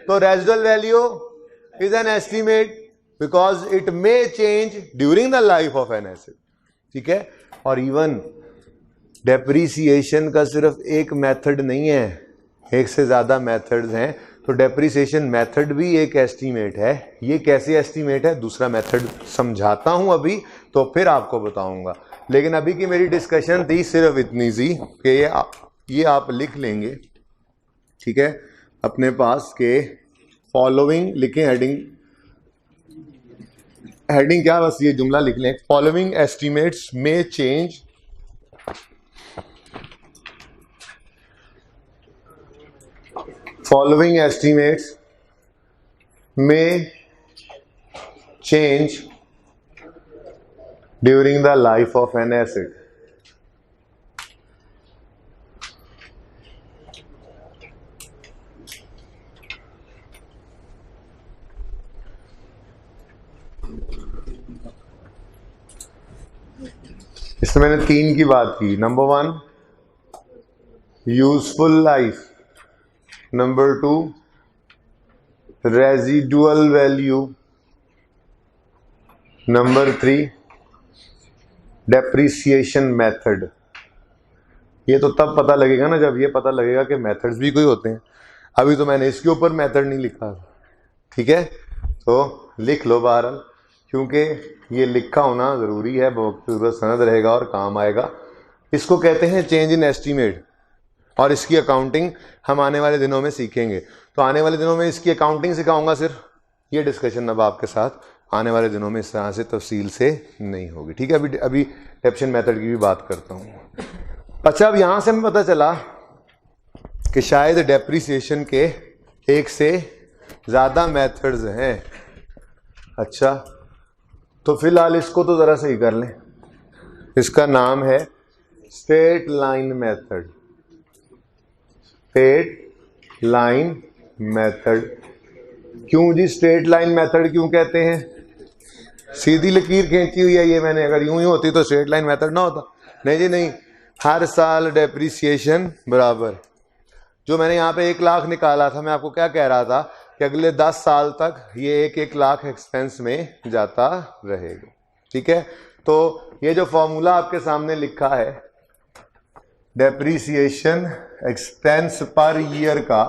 तो residual value is an estimate because it may change during the life of an asset, ठीक है। और इवन डेप्रीसिएशन का सिर्फ एक मेथड नहीं है, एक से ज्यादा मेथड्स हैं, तो डेप्रीसिएशन मेथड भी एक एस्टीमेट है। ये कैसे एस्टीमेट है, दूसरा मेथड समझाता हूं अभी, तो फिर आपको बताऊंगा। लेकिन अभी की मेरी डिस्कशन थी सिर्फ इतनी सी कि ये आप लिख लेंगे, ठीक है, अपने पास के फॉलोइंग लिखें, हेडिंग क्या, बस ये जुमला लिख लें, फॉलोइंग एस्टीमेट्स में change following estimates may change during the life of an asset. इसमें मैंने 3 की बात की। Number 1 useful life, number 2 residual value, number 3 depreciation method. ये तो तब पता लगेगा ना जब ये पता लगेगा कि मेथड्स भी कोई होते हैं। अभी तो मैंने इसके ऊपर मेथड नहीं लिखा, ठीक है, तो लिख लो बहरहाल, क्योंकि ये लिखा होना ज़रूरी है, बहुत सनद रहेगा और काम आएगा। इसको कहते हैं चेंज इन एस्टीमेट, और इसकी अकाउंटिंग हम आने वाले दिनों में सीखेंगे। तो आने वाले दिनों में इसकी अकाउंटिंग सिखाऊंगा, सिर्फ ये डिस्कशन अब आपके साथ आने वाले दिनों में इस तरह से तफसील से नहीं होगी, ठीक है। अभी डेप्शन मेथड की भी बात करता हूँ। अच्छा, अब यहाँ से हमें पता चला कि शायद डेप्रीसिएशन के 1 से ज़्यादा मेथड्स हैं। अच्छा, तो फिलहाल इसको तो ज़रा सही कर लें। इसका नाम है straight line method. Straight line method क्यों जी, स्ट्रेट लाइन मेथड क्यों कहते हैं? सीधी लकीर खींची हुई है ये मैंने, अगर यूं ही होती तो स्ट्रेट लाइन मेथड ना होता। नहीं जी नहीं, हर साल डेप्रीसिएशन बराबर। जो मैंने यहाँ पे 1 लाख निकाला था, मैं आपको क्या कह रहा था कि अगले 10 साल तक ये 1-1 लाख एक्सपेंस में जाता रहेगा, ठीक है। तो ये जो फॉर्मूला आपके सामने लिखा है डेप्रीसिएशन एक्सपेंस पर ईयर का,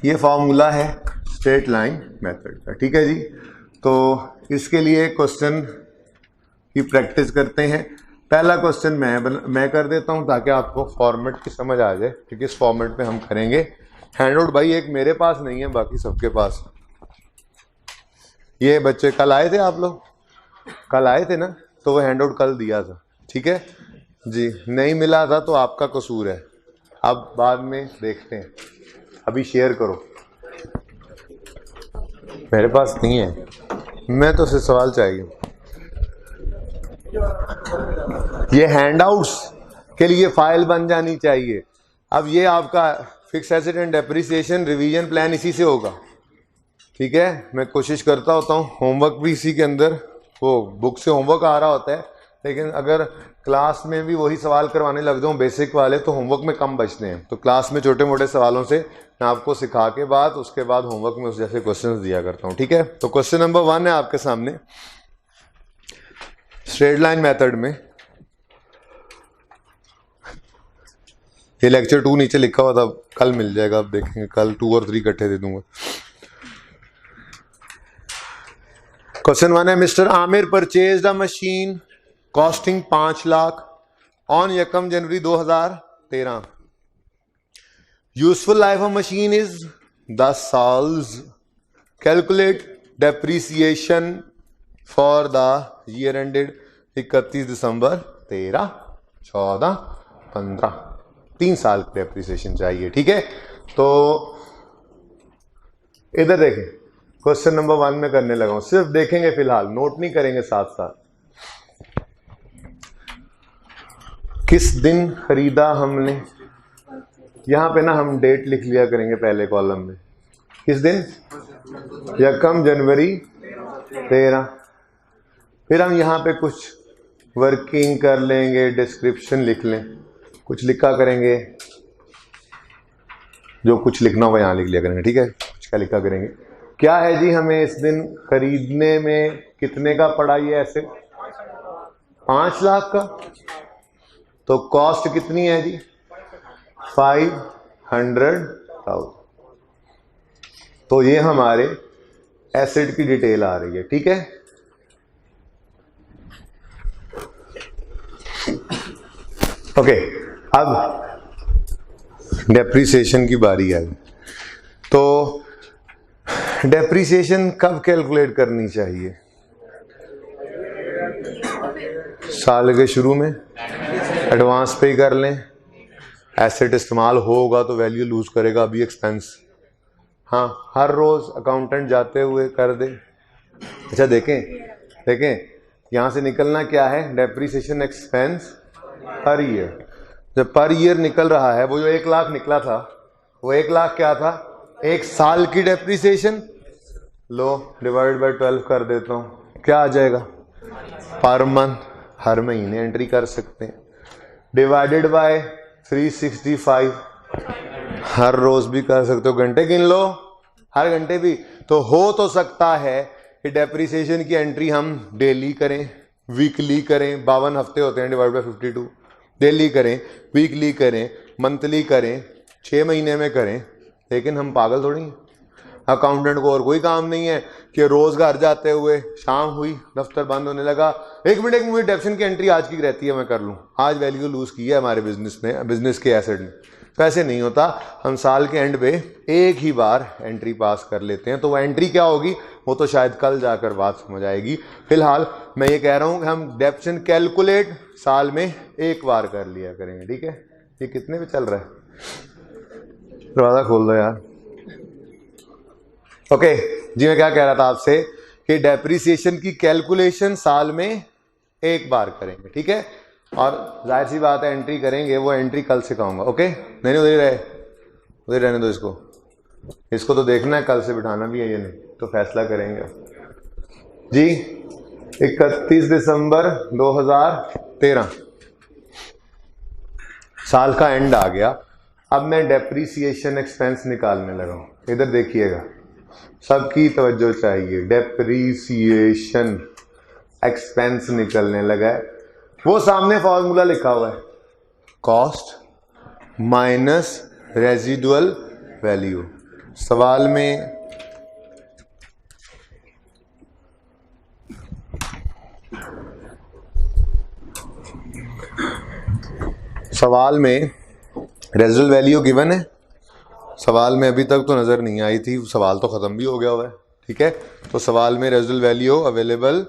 ये फॉर्मूला है स्ट्रेट लाइन मेथड का, ठीक है जी। तो इसके लिए क्वेश्चन की प्रैक्टिस करते हैं। पहला क्वेश्चन मैं कर देता हूं ताकि आपको फॉर्मेट की समझ आ जाए कि किस फॉर्मेट में हम करेंगे। हैंडआउट भाई एक मेरे पास नहीं है, बाकी सबके पास। ये बच्चे कल आए थे, आप लोग कल आए थे ना, तो वो हैंडआउट कल दिया था, ठीक है जी। नहीं मिला था तो आपका कसूर है, अब बाद में देखते हैं, अभी शेयर करो। मेरे पास नहीं है, मैं तो सिर्फ सवाल चाहिए। ये हैंडआउट्स के लिए फाइल बन जानी चाहिए। अब ये आपका fix asset and depreciation revision plan इसी से होगा, ठीक है। मैं कोशिश करता होता हूँ, होमवर्क भी इसी के अंदर, वो बुक से होमवर्क आ रहा होता है, लेकिन अगर क्लास में भी वही सवाल करवाने लग जाऊँ बेसिक वाले तो होमवर्क में कम बचते हैं। तो क्लास में छोटे मोटे सवालों से मैं आपको सिखा के बाद उसके बाद होमवर्क में उस जैसे क्वेश्चंस दिया करता हूँ, ठीक है। तो क्वेश्चन नंबर 1 है आपके सामने, स्ट्रेट लाइन मेथड में। ये लेक्चर 2 नीचे लिखा हुआ था, कल मिल जाएगा, आप देखेंगे कल 2 और 3 इकट्ठे दे दूंगा। क्वेश्चन 1 है, mister Aamir purchased a machine costing 5 lakh on 1 January 2013। Useful life of machine is 10 salts. Calculate depreciation for the year ended 31 दिसंबर 13, 14, 15, 3 साल की डेप्रीसिएशन चाहिए, ठीक है। तो इधर देखें, क्वेश्चन नंबर 1 में करने लगा हूं, सिर्फ देखेंगे फिलहाल, नोट नहीं करेंगे साथ साथ। किस दिन खरीदा हमने, यहां पे ना हम डेट लिख लिया करेंगे पहले कॉलम में, किस दिन, 1 जनवरी 13। फिर हम यहां पे कुछ वर्किंग कर लेंगे, डिस्क्रिप्शन लिख लें, कुछ लिखा करेंगे, जो कुछ लिखना हो यहां लिख लिया करेंगे, ठीक है। कुछ क्या लिखा करेंगे, क्या है जी, हमें इस दिन खरीदने में कितने का पड़ा ये ऐसे, 5 लाख का। तो कॉस्ट कितनी है जी, 500,000। तो ये हमारे एसेट की डिटेल आ रही है, ठीक है। ओके, अब डेप्रीसिएशन की बारी आई। तो डेप्रीसिएशन कब कैलकुलेट करनी चाहिए, साल के शुरू में, एडवांस पे कर लें, एसेट इस्तेमाल होगा तो वैल्यू लूज करेगा, अभी एक्सपेंस, हाँ, हर रोज अकाउंटेंट जाते हुए कर दे। अच्छा देखें यहां से निकलना क्या है, डेप्रीसिएशन एक्सपेंस पर ईयर। जब पर ईयर निकल रहा है, वो जो 1 लाख निकला था, वो 1 लाख क्या था, 1 साल की डेप्रीसिएशन। लो डिवाइड बाय 12 कर देता हूं, क्या आ जाएगा, पर मंथ, हर महीने एंट्री कर सकते हैं, डिवाइडेड बाय 365, हर रोज भी कर सकते हो, घंटे गिन लो, हर घंटे भी। तो हो तो सकता है कि डेप्रीसिएशन की एंट्री हम डेली करें, वीकली करें, 52 हफ्ते होते हैं, डिवाइड बाय 52, डेली करें, वीकली करें, मंथली करें, 6 महीने में करें। लेकिन हम पागल थोड़ी हैं, अकाउंटेंट को और कोई काम नहीं है कि रोज घर जाते हुए शाम हुई, दफ्तर बंद होने लगा, 1 मिनट मुझे डेप्शन की एंट्री आज की रहती है, मैं कर लूँ, आज वैल्यू लूज की है हमारे बिजनेस ने, बिजनेस के एसेट ने। तो ऐसे नहीं होता, हम साल के एंड पे एक ही बार एंट्री पास कर लेते हैं। तो वो एंट्री क्या होगी वो तो शायद कल जाकर बात समझ आएगी। फिलहाल मैं ये कह रहा हूँ कि हम डेप्शन कैलकुलेट साल में एक बार कर लिया करेंगे, ठीक है। ये कितने पे चल रहा है, दरवाजा खोल दो यार। ओके जी, मैं क्या कह रहा था आपसे कि डेप्रीसिएशन की कैलकुलेशन साल में एक बार करेंगे, ठीक है। और जाहिर सी बात है एंट्री करेंगे, वो एंट्री कल सिखाऊंगा, ओके। नहीं उधर ही रहे, उधर रहने दो इसको तो देखना है, कल से बिठाना भी है ये नहीं, तो फैसला करेंगे जी। 31 दिसंबर 2013 साल का एंड आ गया। अब मैं डेप्रीसिएशन एक्सपेंस निकालने लगा हूं, इधर देखिएगा, सबकी तवज्जो चाहिए। डेप्रीसिएशन एक्सपेंस निकलने लगा है, वो सामने फॉर्मूला लिखा हुआ है, कॉस्ट माइनस रेजिडुअल वैल्यू। सवाल में रेजिडुअल वैल्यू गिवन है, सवाल में अभी तक तो नजर नहीं आई थी, सवाल तो खत्म भी हो गया हुआ है, ठीक है। तो सवाल में रेजिडुअल वैल्यू अवेलेबल,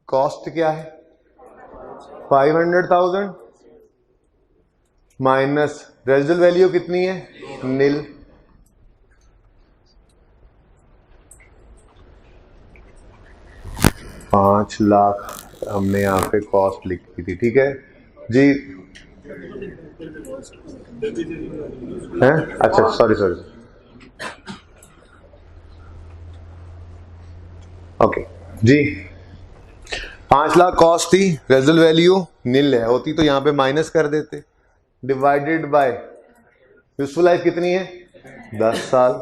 कॉस्ट क्या है 500,000 माइनस रेजिडुअल वैल्यू कितनी है, नील। $5 लाख हमने यहाँ पे कॉस्ट लिखी थी, ठीक है जी। हैं? अच्छा सॉरी सॉरी, ओके जी। 5 लाख कॉस्ट थी, रेजल वैल्यू नील है, होती तो यहां पे माइनस कर देते, डिवाइडेड बाय यूजफुल लाइफ कितनी है 10 साल।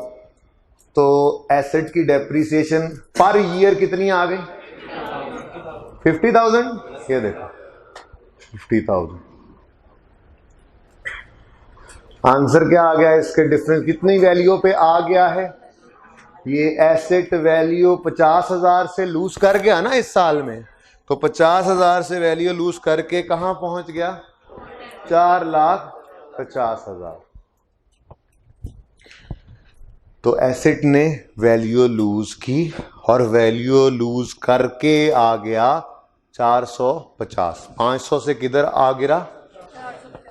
तो एसेट की डेप्रिसिएशन पर ईयर कितनी आ गई 50,000। ये देखो 50,000। आंसर क्या आ गया इसके, डिफरेंस कितनी वैल्यू पे आ गया है, ये एसेट वैल्यू 50,000 से लूज कर गया ना इस साल में, तो 50,000 से वैल्यू लूज करके कहां पहुंच गया 4,50,000। तो एसेट ने वैल्यू लूज की और वैल्यू लूज करके आ गया 450, 500 से किधर आ गिरा।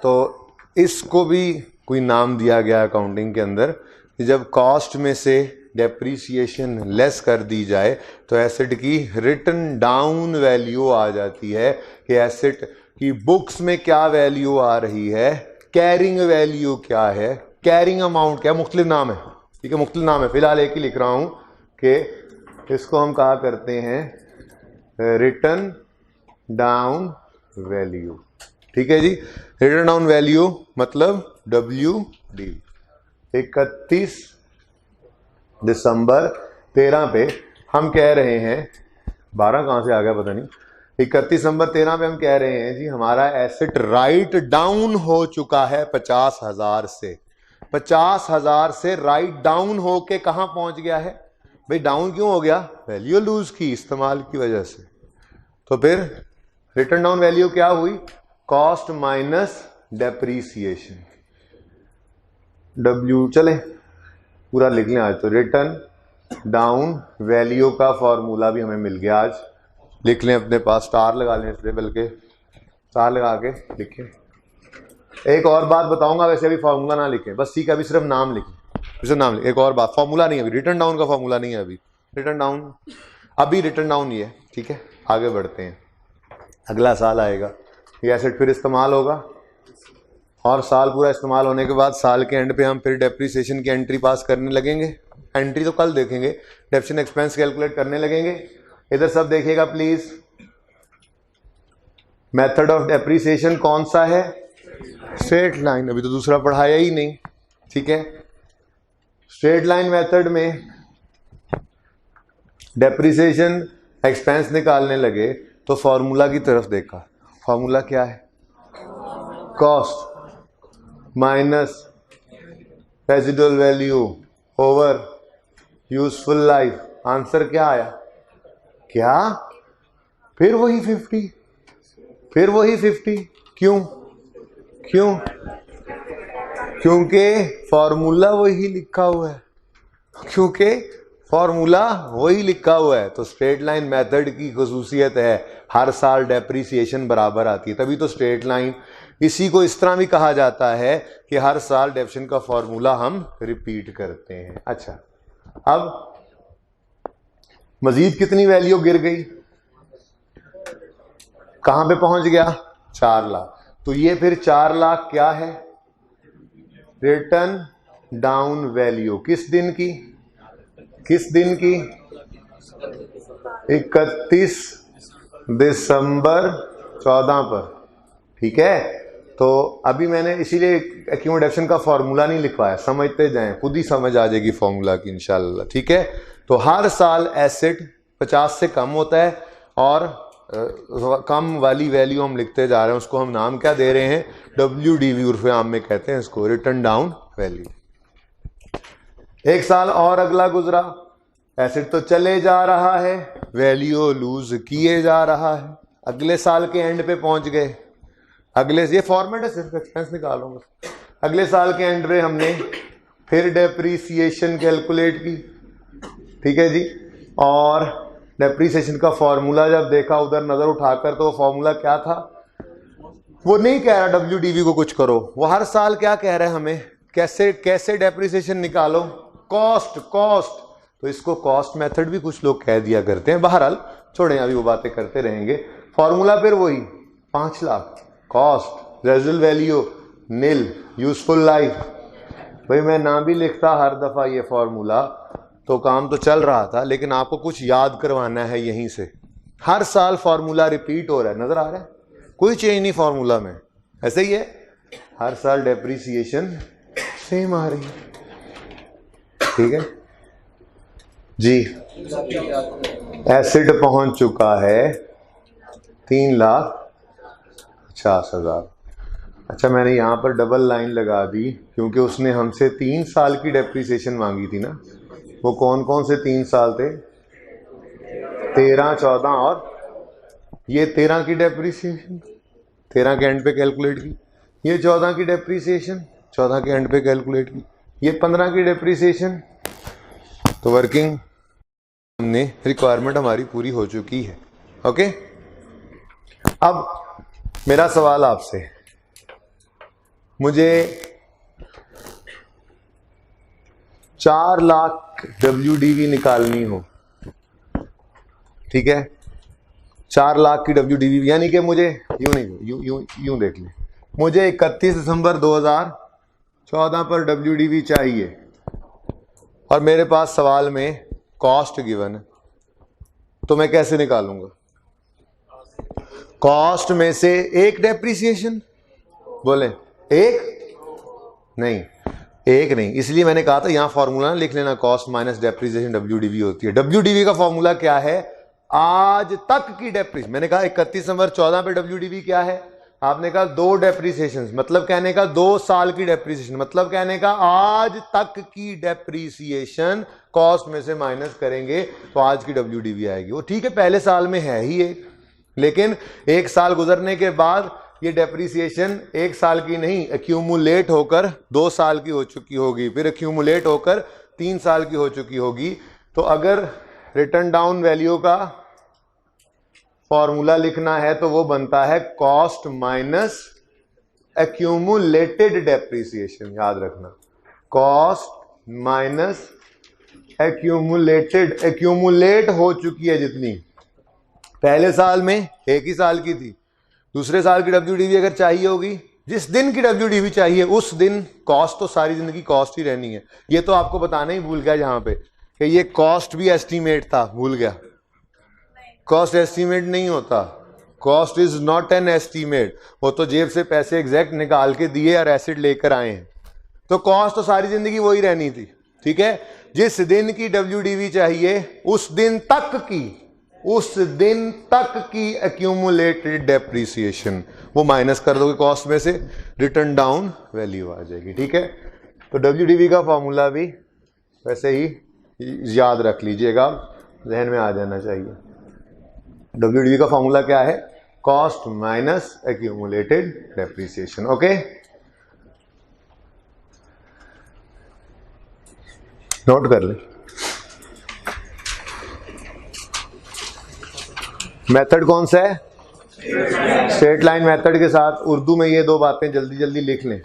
तो इसको भी कोई नाम दिया गया अकाउंटिंग के अंदर कि जब कॉस्ट में से डेप्रीसिएशन लेस कर दी जाए तो एसेट की रिटन डाउन वैल्यू आ जाती है, कि एसेट की बुक्स में क्या वैल्यू आ रही है, कैरिंग वैल्यू क्या है, कैरिंग अमाउंट क्या, मुख्तलिफ नाम है, ठीक है मुख्तलिफ नाम है, फिलहाल एक ही लिख रहा हूं कि इसको हम कहा करते हैं रिटन डाउन वैल्यू, ठीक है जी। रिटन डाउन वैल्यू मतलब WD। 31 दिसंबर 13 पे हम कह रहे हैं, 12 कहां से आ गया पता नहीं, 31 दिसंबर 13 पे हम कह रहे हैं जी हमारा एसेट राइट डाउन हो चुका है 50,000 से, 50,000 से राइट डाउन होके कहां पहुंच गया है भाई, डाउन क्यों हो गया, वैल्यू लूज की इस्तेमाल की वजह से। तो फिर रिटन डाउन वैल्यू क्या हुई, कॉस्ट माइनस डेप्रीसिएशन, W चले पूरा लिख लें आज। तो रिटर्न डाउन वैल्यू का फॉर्मूला भी हमें मिल गया आज, लिख लें अपने पास, स्टार लगा लें इसलिए, बल्कि स्टार लगा के लिखें। एक और बात बताऊंगा, वैसे अभी फॉर्मूला ना लिखें, बस ठीक है अभी सिर्फ नाम लिखें, सिर्फ नाम लिखें। एक और बात, फॉर्मूला नहीं है अभी, रिटर्न डाउन का फॉर्मूला नहीं है अभी, रिटर्न डाउन अभी रिटर्न डाउन ही है, ठीक है। आगे बढ़ते हैं, अगला साल आएगा, ये एसेट फिर इस्तेमाल होगा और साल पूरा इस्तेमाल होने के बाद साल के एंड पे हम फिर डेप्रीसिएशन की एंट्री पास करने लगेंगे। एंट्री तो कल देखेंगे, डेप्रिसिएशन एक्सपेंस कैलकुलेट करने लगेंगे। इधर सब देखिएगा प्लीज, मेथड ऑफ डेप्रीसिएशन कौन सा है, स्ट्रेट लाइन, अभी तो दूसरा पढ़ाया ही नहीं, ठीक है। स्ट्रेट लाइन मेथड में डेप्रीसिएशन एक्सपेंस निकालने लगे तो फॉर्मूला की तरफ देखा, फॉर्मूला क्या है, cost minus residual value over useful life, answer क्या आया, क्या फिर वही 50, फिर वही 50, क्यों क्यों, क्योंकि फॉर्मूला वही लिखा हुआ है, क्योंकि फॉर्मूला वही लिखा हुआ है। तो स्ट्रेट लाइन मेथड की खुसूसियत है हर साल डेप्रीसिएशन बराबर आती है, तभी तो स्ट्रेट लाइन, इसी को इस तरह भी कहा जाता है कि हर साल डेप्रिसिएशन का फॉर्मूला हम रिपीट करते हैं। अच्छा, अब मजीद कितनी वैल्यू गिर गई, कहां पे पहुंच गया 4 लाख। तो ये फिर 4 लाख क्या है, रिटर्न डाउन वैल्यू, किस दिन की, किस दिन की, 31 दिसंबर 14 पर, ठीक है। तो अभी मैंने इसीलिए एक्यूमुलेशन का फॉर्मूला नहीं लिखवाया, समझते जाएं, खुद ही समझ आ जाएगी फॉर्मूला की इंशाल्लाह, ठीक है। तो हर साल एसेट 50 से कम होता है और कम वाली वैल्यू हम लिखते जा रहे हैं, उसको हम नाम क्या दे रहे हैं, WDV उर्फे आम में कहते हैं इसको, रिटर्न डाउन वैल्यू। एक साल और अगला गुजरा, एसेट तो चले जा रहा है, वैल्यू लूज किए जा रहा है, अगले साल के एंड पे पहुंच गए, अगले, ये फॉर्मेट है सिर्फ एक्सपेंस निकालूंगा, अगले साल के एंड पे हमने फिर डेप्रीसिएशन कैलकुलेट की, ठीक है जी। और डेप्रीसिएशन का फॉर्मूला जब देखा उधर नजर उठाकर, तो फॉर्मूला क्या था, वो नहीं कह रहा WDV को कुछ करो, वो हर साल क्या कह रहा है हमें, कैसे कैसे डेप्रीसिएशन निकालो, कॉस्ट कॉस्ट। तो इसको कॉस्ट मेथड भी कुछ लोग कह दिया करते हैं, बहरहाल छोड़ें, अभी वो बातें करते रहेंगे। फॉर्मूला फिर वही 5 लाख कॉस्ट रेजिडुअल वैल्यू नील, यूजफुल लाइफ। भाई मैं ना भी लिखता हर दफा ये फॉर्मूला तो काम तो चल रहा था, लेकिन आपको कुछ याद करवाना है यहीं से। हर साल फॉर्मूला रिपीट हो रहा है, नजर आ रहा है, कोई चेंज नहीं फॉर्मूला में, ऐसे ही है। हर साल डेप्रिसिएशन सेम आ रही है, ठीक है जी। एसिड पहुंच चुका है 3,50,000। अच्छा मैंने यहां पर डबल लाइन लगा दी क्योंकि उसने हमसे 3 साल की डेप्रिसिएशन मांगी थी ना। वो कौन कौन से 3 साल थे? 13, 14 और ये 13 की डेप्रिसिएशन 13 के एंड पे कैलकुलेट की, ये 14 की डेप्रिसिएशन 14 के एंड पे कैलकुलेट की, ये 15 की डेप्रिसिएशन। तो वर्किंग हमने रिक्वायरमेंट हमारी पूरी हो चुकी है। ओके, अब मेरा सवाल आपसे, मुझे 4 लाख WDV निकालनी हो, ठीक है, 4 लाख की WDV, यानी कि मुझे यूं नहीं, यूं देख लें, मुझे 31 दिसंबर 2014 पर WDV चाहिए और मेरे पास सवाल में कॉस्ट गिवन है, तो मैं कैसे निकालूंगा? कॉस्ट में से एक डेप्रिसिएशन, बोले एक नहीं, एक नहीं, इसलिए मैंने कहा था यहां फॉर्मूला ना लिख लेना, कॉस्ट माइनस डेप्रिसिएशन WDV होती है। WDV का फॉर्मूला क्या है? आज तक की डेप्रिसिएशन। मैंने कहा 31 दिसंबर 14 पे WDV क्या है? आपने कहा 2 डेप्रिसिएशन, मतलब कहने का 2 साल की डेप्रिसिएशन, मतलब कहने का आज तक की डेप्रिसिएशन कॉस्ट में से माइनस करेंगे तो आज की WDV आएगी। वो ठीक है, पहले साल में है ही एक, लेकिन 1 साल गुजरने के बाद ये डेप्रिसिएशन 1 साल की नहीं, एक्यूमुलेट होकर 2 साल की हो चुकी होगी, फिर एक्यूमुलेट होकर 3 साल की हो चुकी होगी। तो अगर रिटर्न डाउन वैल्यू का फॉर्मूला लिखना है तो वो बनता है कॉस्ट माइनस एक्यूमुलेटेड डेप्रिसिएशन। याद रखना, कॉस्ट माइनस एक्यूमुलेटेड, एक्यूमुलेट हो चुकी है जितनी, पहले साल में 1 ही साल की थी, दूसरे साल की WDV अगर चाहिए होगी, जिस दिन की WDV चाहिए उस दिन कॉस्ट तो सारी जिंदगी कॉस्ट ही रहनी है। ये तो आपको बताना ही भूल गया यहां पे कि ये कॉस्ट भी एस्टीमेट था, भूल गया। कॉस्ट एस्टीमेट नहीं होता, cost is not an estimate. वो तो जेब से पैसे एग्जैक्ट निकाल के दिए और एसिड लेकर आए हैं, तो कॉस्ट तो सारी जिंदगी वही रहनी थी, ठीक है। जिस दिन की WDV चाहिए उस दिन तक की एक्यूमुलेटेड डेप्रिसिएशन वो माइनस कर दोगे कॉस्ट में से, रिटर्न डाउन वैल्यू आ जाएगी, ठीक है। तो WDV का फॉर्मूला भी वैसे ही याद रख लीजिएगा, जहन में आ जाना चाहिए। WDV का फॉर्मूला क्या है? Cost minus accumulated depreciation. Okay, note कर ले। मेथड कौन सा है? स्ट्रेट लाइन मेथड के साथ उर्दू में ये 2 बातें जल्दी जल्दी लिख लें, ये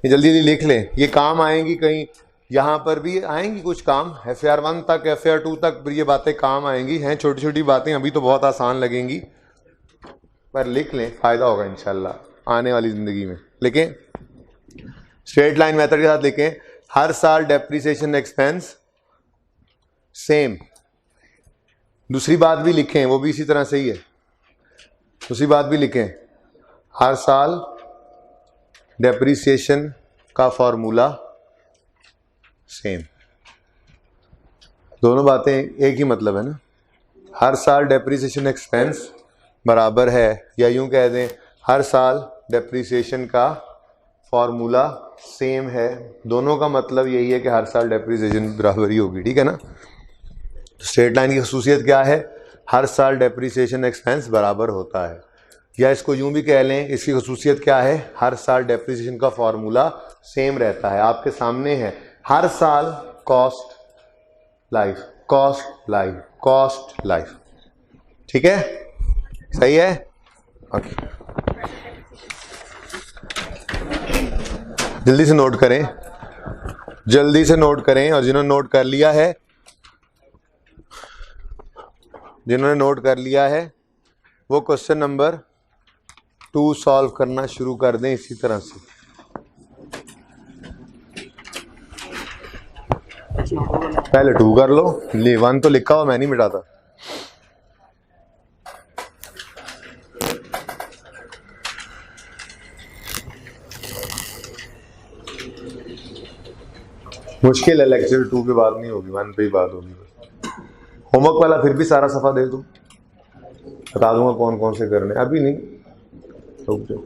जल्दी जल्दी लिख लें, ये काम आएंगी, कहीं यहां पर भी आएंगी कुछ काम, FAR 1 तक FAR 2 तक ये बातें काम आएंगी, हैं छोटी छोटी बातें, अभी तो बहुत आसान लगेंगी, पर लिख लें, फायदा होगा इंशाल्लाह आने वाली जिंदगी में। लिखें, स्ट्रेट लाइन मेथड के साथ लिखें, हर साल डेप्रिसिएशन एक्सपेंस सेम। दूसरी बात भी लिखें, वो भी इसी तरह से ही है, दूसरी बात भी लिखें, हर साल डेप्रिसिएशन का फॉर्मूला सेम। दोनों बातें एक ही मतलब है ना, हर साल डेप्रिसिएशन एक्सपेंस बराबर है, या यूं कह दें हर साल डेप्रिसिएशन का फॉर्मूला सेम है। दोनों का मतलब यही है कि हर साल डेप्रिसिएशन बराबर ही होगी, ठीक है ना। स्ट्रेट लाइन की खसूसियत क्या है? हर साल डेप्रिसिएशन एक्सपेंस बराबर होता है, या इसको यूं भी कह लें, इसकी खसूसियत क्या है? हर साल डेप्रिसिएशन का फॉर्मूला सेम रहता है। आपके सामने है, हर साल cost life, cost life, cost life, ठीक है, सही है। ओके, जल्दी से नोट करें, जल्दी से नोट करें, और जिन्होंने नोट कर लिया है, जिन्होंने नोट कर लिया है वो क्वेश्चन नंबर 2 सॉल्व करना शुरू कर दें इसी तरह से। पहले 2 कर लो, 1 तो लिखा हुआ मैं नहीं मिटाता। मुश्किल है, लेक्चर 2 पे बात नहीं होगी, 1 पे ही बात होगी। होमवर्क वाला फिर भी सारा सफ़ा दे दो, बता दूंगा कौन कौन से करने, अभी नहीं, रुक जाओ।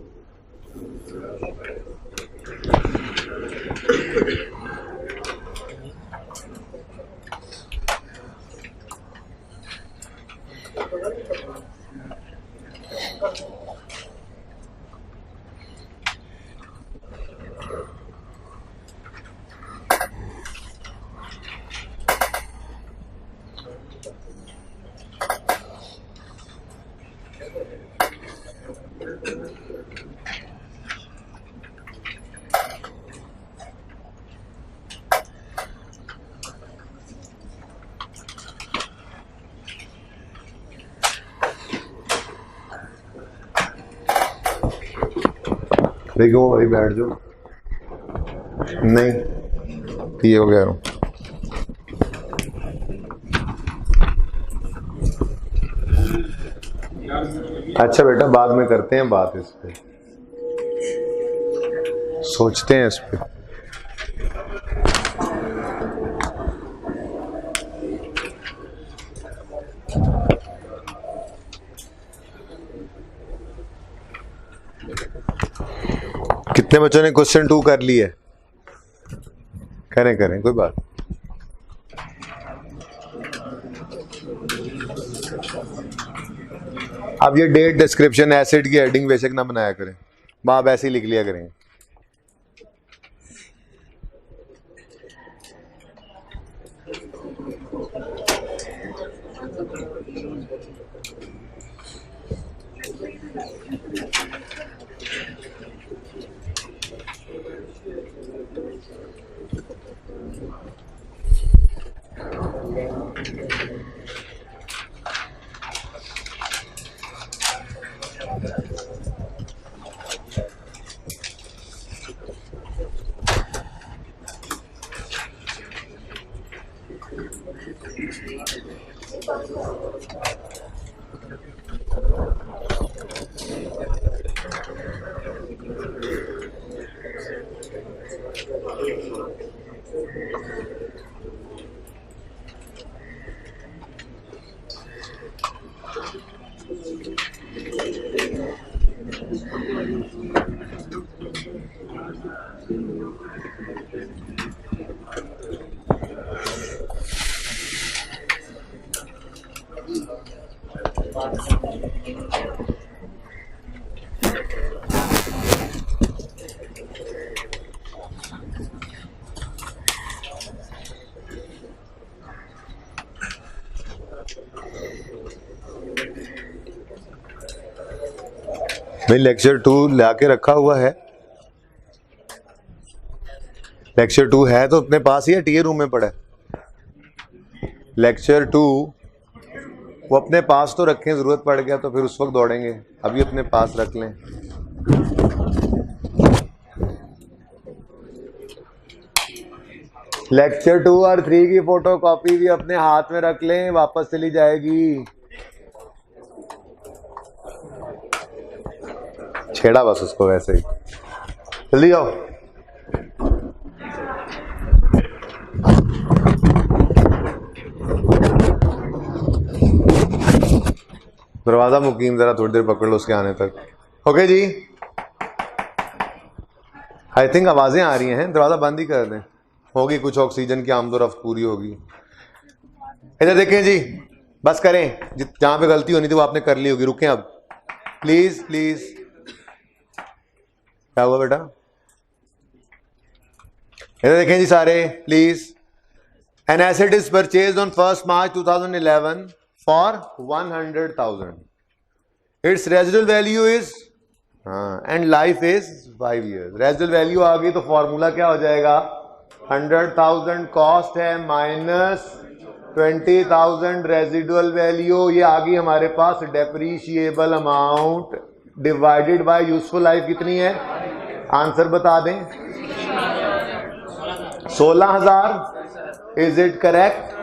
देखो वही बैठ जाओ, नहीं ये हो गया। अच्छा बेटा, बाद में करते हैं बात इस पे, सोचते हैं इस पे। कितने बच्चों ने क्वेश्चन 2 कर ली है? करें कोई बात। अब ये डेट डिस्क्रिप्शन एसिड की हेडिंग बेशक ना बनाया करें, आप ऐसे ही लिख लिया करेंगे। भाई लेक्चर 2 लाके रखा हुआ है, लेक्चर 2 है तो अपने पास ही है, टीए रूम में पड़ा है। लेक्चर 2 वो अपने पास तो रखें, जरूरत पड़ गया तो फिर उस वक्त दौड़ेंगे, अभी अपने पास रख लें। लेक्चर 2 और 3 की फोटो कॉपी भी अपने हाथ में रख लें, वापस चली जाएगी। छेड़ा बस उसको वैसे ही, जल्दी आओ। दरवाजा मुकीम जरा थोड़ी देर पकड़ लो उसके आने तक। ओके जी, आई थिंक आवाजें आ रही हैं, दरवाजा बंद ही कर दें, होगी कुछ ऑक्सीजन की आमदोरफ्त पूरी होगी। इधर देखें जी, बस करें, जहां पे गलती होनी थी वो आपने कर ली होगी, रुकें अब प्लीज प्लीज। क्या हुआ बेटा? इधर देखें जी सारे please. An asset is purchased on 1 March 2011 for 100,000. Its residual value is and life is 5 years. Residual value आ गई तो फॉर्मूला क्या हो जाएगा? 100,000 कॉस्ट है माइनस 20,000 रेजिडुअल वैल्यू, ये आ गई हमारे पास depreciable amount divided by useful life कितनी है? आंसर बता दें। 16,000। Is it correct?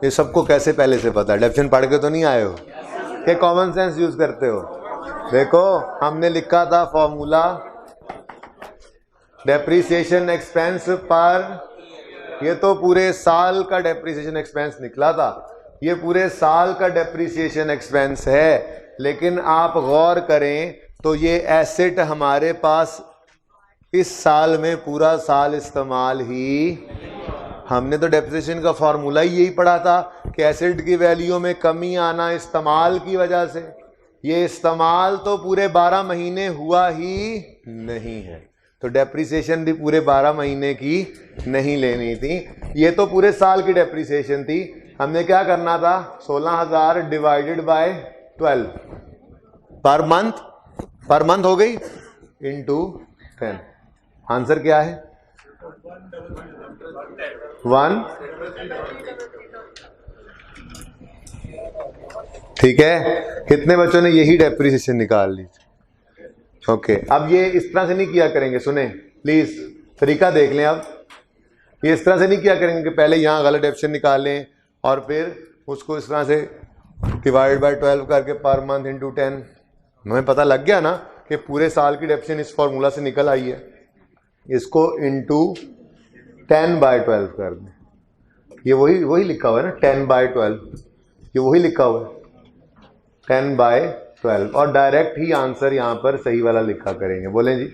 ये सबको कैसे पहले से पता है? डेफिनेशन पढ़ के तो नहीं आए हो कि कॉमन सेंस यूज करते हो? देखो हमने लिखा था फॉर्मूला डेप्रिसिएशन एक्सपेंस पर, ये तो पूरे साल का डेप्रिसिएशन एक्सपेंस निकला था, ये पूरे साल का डेप्रिसिएशन एक्सपेंस है। लेकिन आप गौर करें तो ये एसेट हमारे पास इस साल में पूरा साल इस्तेमाल ही, हमने तो डेप्रिसिएशन का फॉर्मूला ही यही पढ़ा था कि एसेट की वैल्यू में कमी आना इस्तेमाल की वजह से। ये इस्तेमाल तो पूरे 12 महीने हुआ ही नहीं है, तो डेप्रिसिएशन भी पूरे 12 महीने की नहीं लेनी थी, ये तो पूरे साल की डेप्रिसिएशन थी। हमने क्या करना था? 16,000 डिवाइडेड बाय 12 पर मंथ हो गई इंटू 10। आंसर क्या है? 1। ठीक है, कितने बच्चों ने यही डेप्रिसिएशन निकाल ली? ओके, अब ये इस तरह से नहीं किया करेंगे, सुने प्लीज, तरीका देख लें। अब ये इस तरह से नहीं किया करेंगे कि पहले यहाँ गलत डेप्रिसिएशन निकाल लें और फिर उसको इस तरह से डिवाइड बाय 12 करके पर मंथ इंटू 10। हमें पता लग गया ना कि पूरे साल की डेप्रिसिएशन इस फॉर्मूला से निकल आई है। इसको इंटू 10 बाय 12 कर दें। ये वही लिखा हुआ है ना, 10 बाय 12, ये वही लिखा हुआ है 10 बाय 12, और डायरेक्ट ही आंसर यहाँ पर सही वाला लिखा करेंगे। बोलें जी,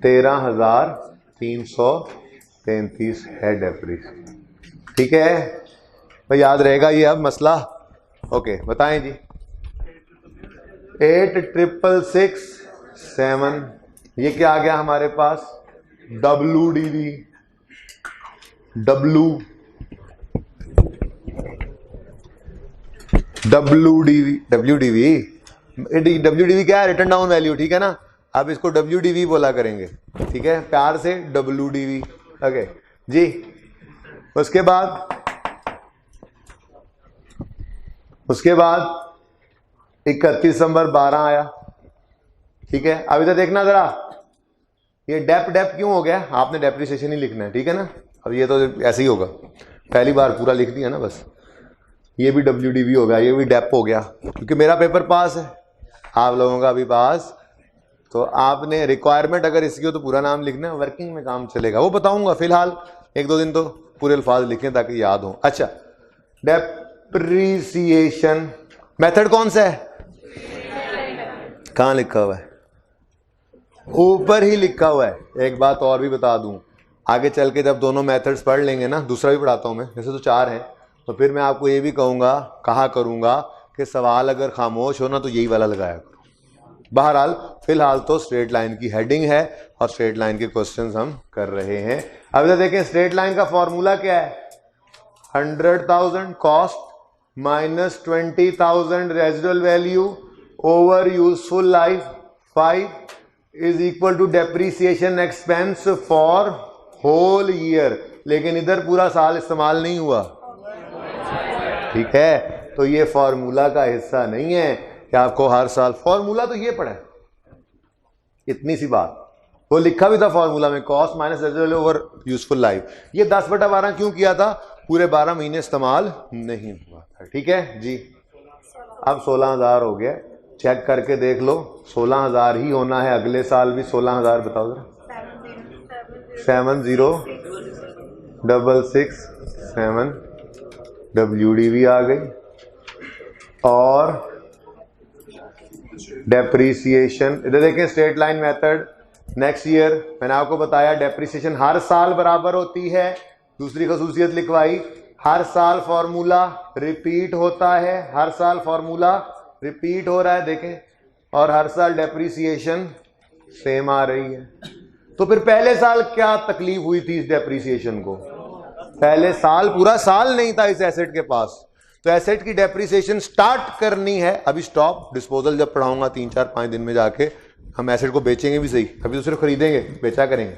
13,333 है डेप्रिसिएशन। ठीक है तो याद रहेगा ये अब मसला। ओके बताएं जी। 8,667, ये क्या आ गया हमारे पास? WDV। WDV क्या है? रिटर्न डाउन वैल्यू, ठीक है ना। अब इसको WDV बोला करेंगे, ठीक है, प्यार से WDV। ओके जी। उसके बाद 31 दिसंबर 12 आया, ठीक है। अभी तो देखना जरा, ये डेप क्यों हो गया? आपने डेप्रिसिएशन ही लिखना है, ठीक है ना। अब ये तो ऐसे ही होगा, पहली बार पूरा लिख दिया ना बस। ये भी WDV हो गया, ये भी डेप हो गया, क्योंकि मेरा पेपर पास है, आप लोगों का भी पास। तो आपने रिक्वायरमेंट अगर इसकी हो तो पूरा नाम लिखना है, वर्किंग में काम चलेगा, वो बताऊंगा। फिलहाल 1-2 दिन तो पूरे अल्फाज लिखें ताकि याद हो। अच्छा, डेप्रिसिएशन मेथड कौन सा है? कहाँ लिखा हुआ है? ऊपर ही लिखा हुआ है। एक बात और भी बता दूं, आगे चल के जब दोनों मेथड्स पढ़ लेंगे ना, दूसरा भी पढ़ाता हूं मैं, वैसे तो 4 हैं, तो फिर मैं आपको ये भी कहा करूंगा कि सवाल अगर खामोश हो ना तो यही वाला लगाया करो। बहरहाल फिलहाल तो स्ट्रेट लाइन की हेडिंग है और स्ट्रेट लाइन के क्वेश्चंस हम कर रहे हैं। अब तो देखें स्ट्रेट लाइन का फॉर्मूला क्या है? 100,000 cost minus 20,000 residual value over useful life 5 is equal to depreciation expense for whole year. लेकिन इधर पूरा साल इस्तेमाल नहीं हुआ, ठीक है, तो ये फॉर्मूला का हिस्सा नहीं है कि आपको हर साल फॉर्मूला तो ये पढ़ा है, इतनी सी बात। वो लिखा भी था फॉर्मूला में, cost minus residual over useful life. ये 10/12 क्यों किया था? पूरे 12 महीने इस्तेमाल नहीं हुआ था, ठीक है जी। अब 16,000 हो गया, चेक करके देख लो, 16,000 ही होना है अगले साल भी। 16,000 बताओ जरा। 70,667 WDV आ गई, और डेप्रीसिएशन इधर देखें, straight line method next year. मैंने आपको बताया डेप्रीसिएशन हर साल बराबर होती है। दूसरी खसूसियत लिखवाई, हर साल फॉर्मूला रिपीट होता है, हर साल फॉर्मूला रिपीट हो रहा है देखें, और हर साल डेप्रीसिएशन सेम आ रही है। तो फिर पहले साल क्या तकलीफ हुई थी इस डेप्रीसिएशन को? पहले साल पूरा साल नहीं था इस एसेट के पास, तो एसेट की डेप्रीसिएशन स्टार्ट करनी है। अभी स्टॉप डिस्पोजल जब पढ़ाऊंगा 3-4-5 दिन में जाके, हम एसेट को बेचेंगे भी सही, अभी तो सिर्फ खरीदेंगे, बेचा करेंगे।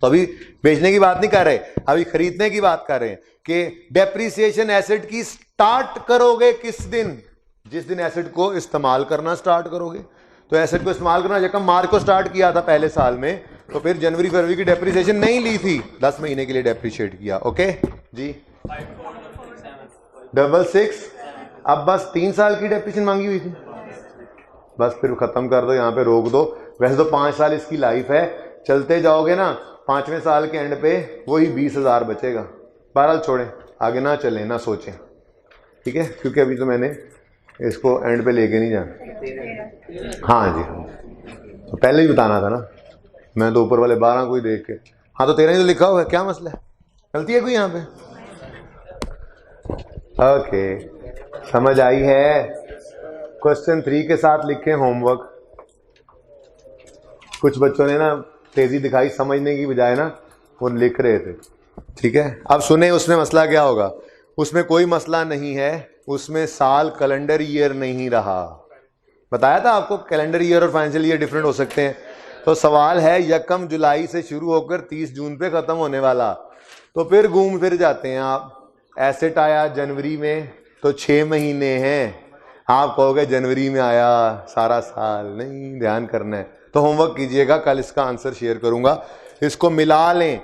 तो अभी बेचने की बात नहीं कर रहे, अभी खरीदने की बात कर रहे हैं कि डेप्रीसिएशन एसेट की स्टार्ट करोगे किस दिन? जिस दिन एसिड को इस्तेमाल करना स्टार्ट करोगे। तो एसिड को इस्तेमाल करना जब मार्च को स्टार्ट किया था पहले साल में, तो फिर जनवरी फरवरी की डेप्रिसिएशन नहीं ली थी, 10 महीने के लिए डेप्रिशिएट किया। ओके जी, 66। अब बस 3 साल की डेप्रिसिएशन मांगी हुई थी, बस फिर खत्म कर दो, यहाँ पे रोक दो। वैसे तो 5 साल इसकी लाइफ है, चलते जाओगे ना 5वें साल के एंड पे वही 20,000 बचेगा। बहरहाल छोड़ें, आगे ना चलें ना सोचें, ठीक है, क्योंकि अभी तो मैंने इसको एंड पे लेके नहीं जाना। हाँ जी, हाँ, तो पहले ही बताना था ना, मैं तो ऊपर वाले 12 को ही देख के। हाँ तो 13 ही तो लिखा हुआ है, क्या मसला है, गलती है कोई यहाँ पे? ओके, समझ आई है। क्वेश्चन 3 के साथ लिखे होमवर्क। कुछ बच्चों ने ना तेजी दिखाई, समझने की बजाय ना वो लिख रहे थे, ठीक है। अब सुने उसमें मसला क्या होगा। उसमें कोई मसला नहीं है, उसमें साल कैलेंडर ईयर नहीं रहा। बताया था आपको कैलेंडर ईयर और फाइनेंशियल ईयर डिफरेंट हो सकते हैं। तो सवाल है 1 जुलाई से शुरू होकर 30 जून पे खत्म होने वाला, तो फिर घूम फिर जाते हैं आप। एसेट आया जनवरी में तो 6 महीने हैं, आप कहोगे जनवरी में आया सारा साल, नहीं, ध्यान करना है। तो होमवर्क कीजिएगा, कल इसका आंसर शेयर करूंगा, इसको मिला लें।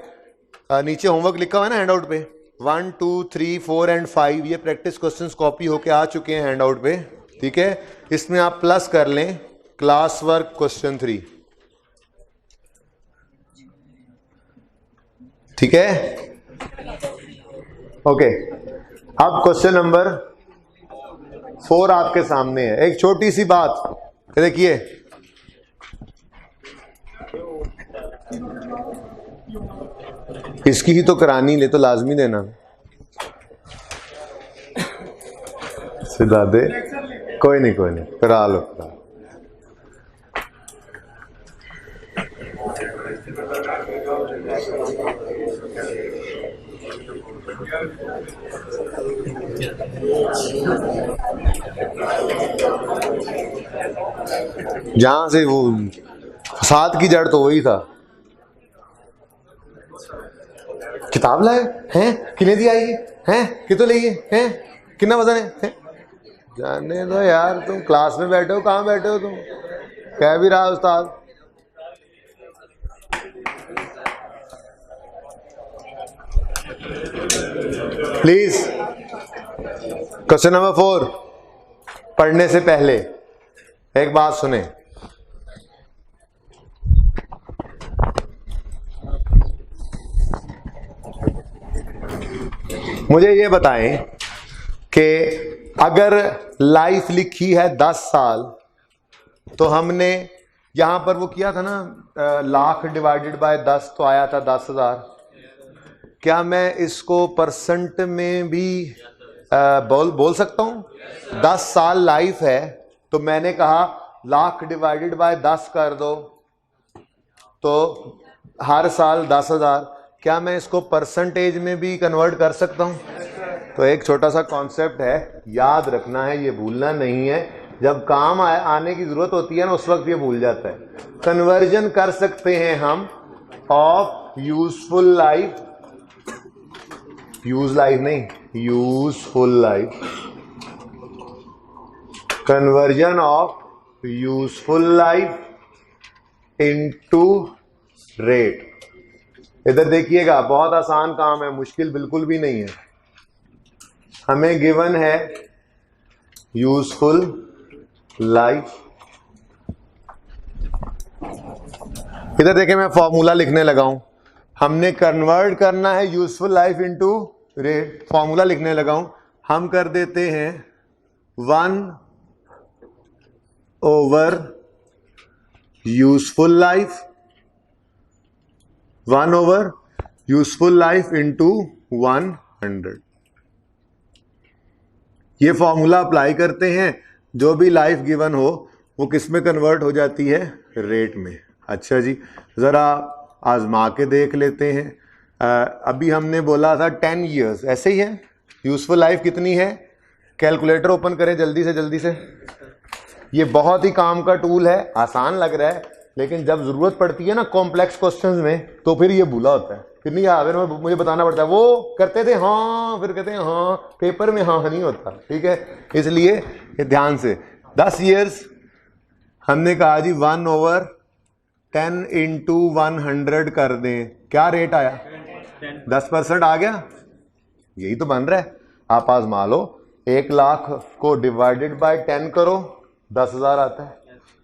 नीचे होमवर्क लिखा हुआ है ना हैंडआउट पे, 1, 2, 3, 4 एंड 5 ये प्रैक्टिस क्वेश्चंस कॉपी होके आ चुके हैं हैंडआउट पे, ठीक है। इसमें आप प्लस कर लें क्लास वर्क क्वेश्चन 3, ठीक है। ओके, अब क्वेश्चन नंबर 4 आपके सामने है। एक छोटी सी बात देखिए, इसकी ही तो करानी, ले तो लाजमी देना। सिद्धा दे, कोई नहीं करा लो। जहां से वो फसाद की जड़ तो वही था। किताब लाए हैं, किने दिया ये हैं, कितो लिए हैं, कितना वजन है? जाने दो यार, तुम क्लास में बैठे हो, कहाँ बैठे हो तुम? कह भी रहा उस्ताद। प्लीज क्वेश्चन नंबर 4 पढ़ने से पहले एक बात सुने। मुझे ये बताएं कि अगर लाइफ लिखी है 10 साल, तो हमने यहां पर वो किया था ना, लाख डिवाइडेड बाय 10 तो आया था 10,000। क्या मैं इसको परसेंट में भी बोल सकता हूं? 10 साल लाइफ है, तो मैंने कहा लाख डिवाइडेड बाय 10 कर दो, तो हर साल 10,000। क्या मैं इसको परसेंटेज में भी कन्वर्ट कर सकता हूं? तो एक छोटा सा कॉन्सेप्ट है, याद रखना है, ये भूलना नहीं है। जब काम आने की जरूरत होती है ना, उस वक्त ये भूल जाता है। कन्वर्जन कर सकते हैं हम of useful life, use life नहीं, useful life, conversion of useful life into rate. इधर देखिएगा, बहुत आसान काम है, मुश्किल बिल्कुल भी नहीं है। हमें गिवन है यूजफुल लाइफ, इधर देखिए मैं फॉर्मूला लिखने लगा हूं। हमने कन्वर्ट करना है useful life into rate, formula लिखने लगा हूं। हम कर देते हैं 1 over useful life, 1 over useful life into 100। ये फॉर्मूला अप्लाई करते हैं, जो भी लाइफ गिवन हो वो किस में कन्वर्ट हो जाती है? रेट में। अच्छा जी, ज़रा आजमा के देख लेते हैं। अभी हमने बोला था 10 ईयर्स, ऐसे ही है। यूजफुल लाइफ कितनी है? कैलकुलेटर ओपन करें जल्दी से। ये बहुत ही काम का टूल है, आसान लग रहा है, लेकिन जब ज़रूरत पड़ती है ना कॉम्प्लेक्स क्वेश्चंस में, तो फिर ये भूला होता है। फिर नहीं याद है, मुझे बताना पड़ता है। वो करते थे हाँ, फिर कहते हैं हाँ, पेपर में हाँ नहीं होता, ठीक है। इसलिए ये ध्यान से 10 ईयर्स हमने कहा जी 1/10 इंटू 100 कर दें, क्या रेट आया? 10% आ गया, यही तो बन रहा है। आप आजमा लो, 1 लाख को डिवाइडेड बाय 10 करो 10,000 आता है,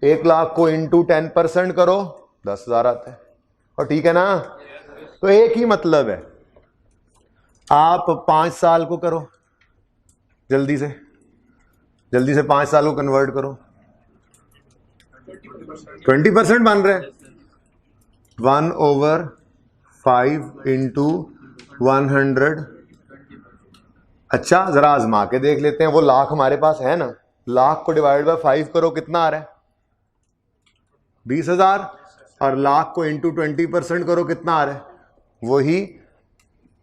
1 लाख को इंटू 10% करो 10,000 आता है, और ठीक है ना। तो एक ही मतलब है, आप 5 साल को करो, जल्दी से 5 साल को कन्वर्ट करो, 20% बन रहा है। 1/5 इंटू 100। अच्छा जरा आजमा के देख लेते हैं, वो लाख हमारे पास है ना, लाख को डिवाइड बाय 5 करो, कितना आ रहा है? 20,000। और लाख को इंटू 20% करो, कितना आ रहा है? वही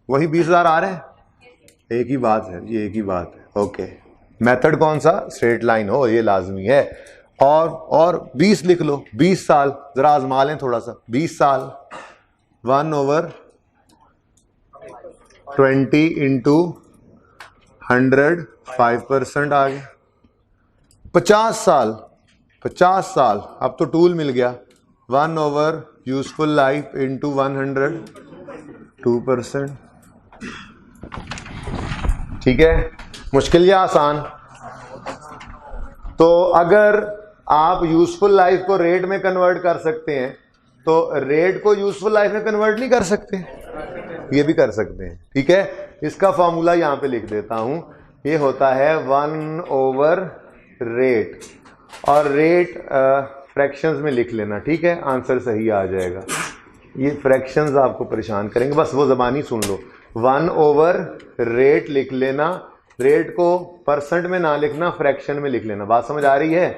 20,000 आ रहा है। एक ही बात है, ये एक ही बात है। ओके, मेथड कौन सा? स्ट्रेट लाइन हो, ये लाजमी है। और 20 लिख लो, 20 साल, जरा आजमा लें थोड़ा सा। 20 साल 1/20 इंटू 100, 5% आ गया। 50 साल, अब तो टूल मिल गया। 1 यूजफुल लाइफ इंटू 100, 2%। ठीक है, मुश्किल या आसान? तो अगर आप यूजफुल लाइफ को रेट में कन्वर्ट कर सकते हैं, तो रेट को यूजफुल लाइफ में कन्वर्ट नहीं कर सकते? ये भी कर सकते हैं, ठीक है। इसका फॉर्मूला यहां पे लिख देता हूं, ये होता है 1/रेट, और रेट फ्रैक्शंस में लिख लेना, ठीक है, आंसर सही आ जाएगा। ये फ्रैक्शंस आपको परेशान करेंगे, बस वो ज़बानी सुन लो। 1/रेट लिख लेना, रेट को परसेंट में ना लिखना, फ्रैक्शन में लिख लेना। बात समझ आ रही है?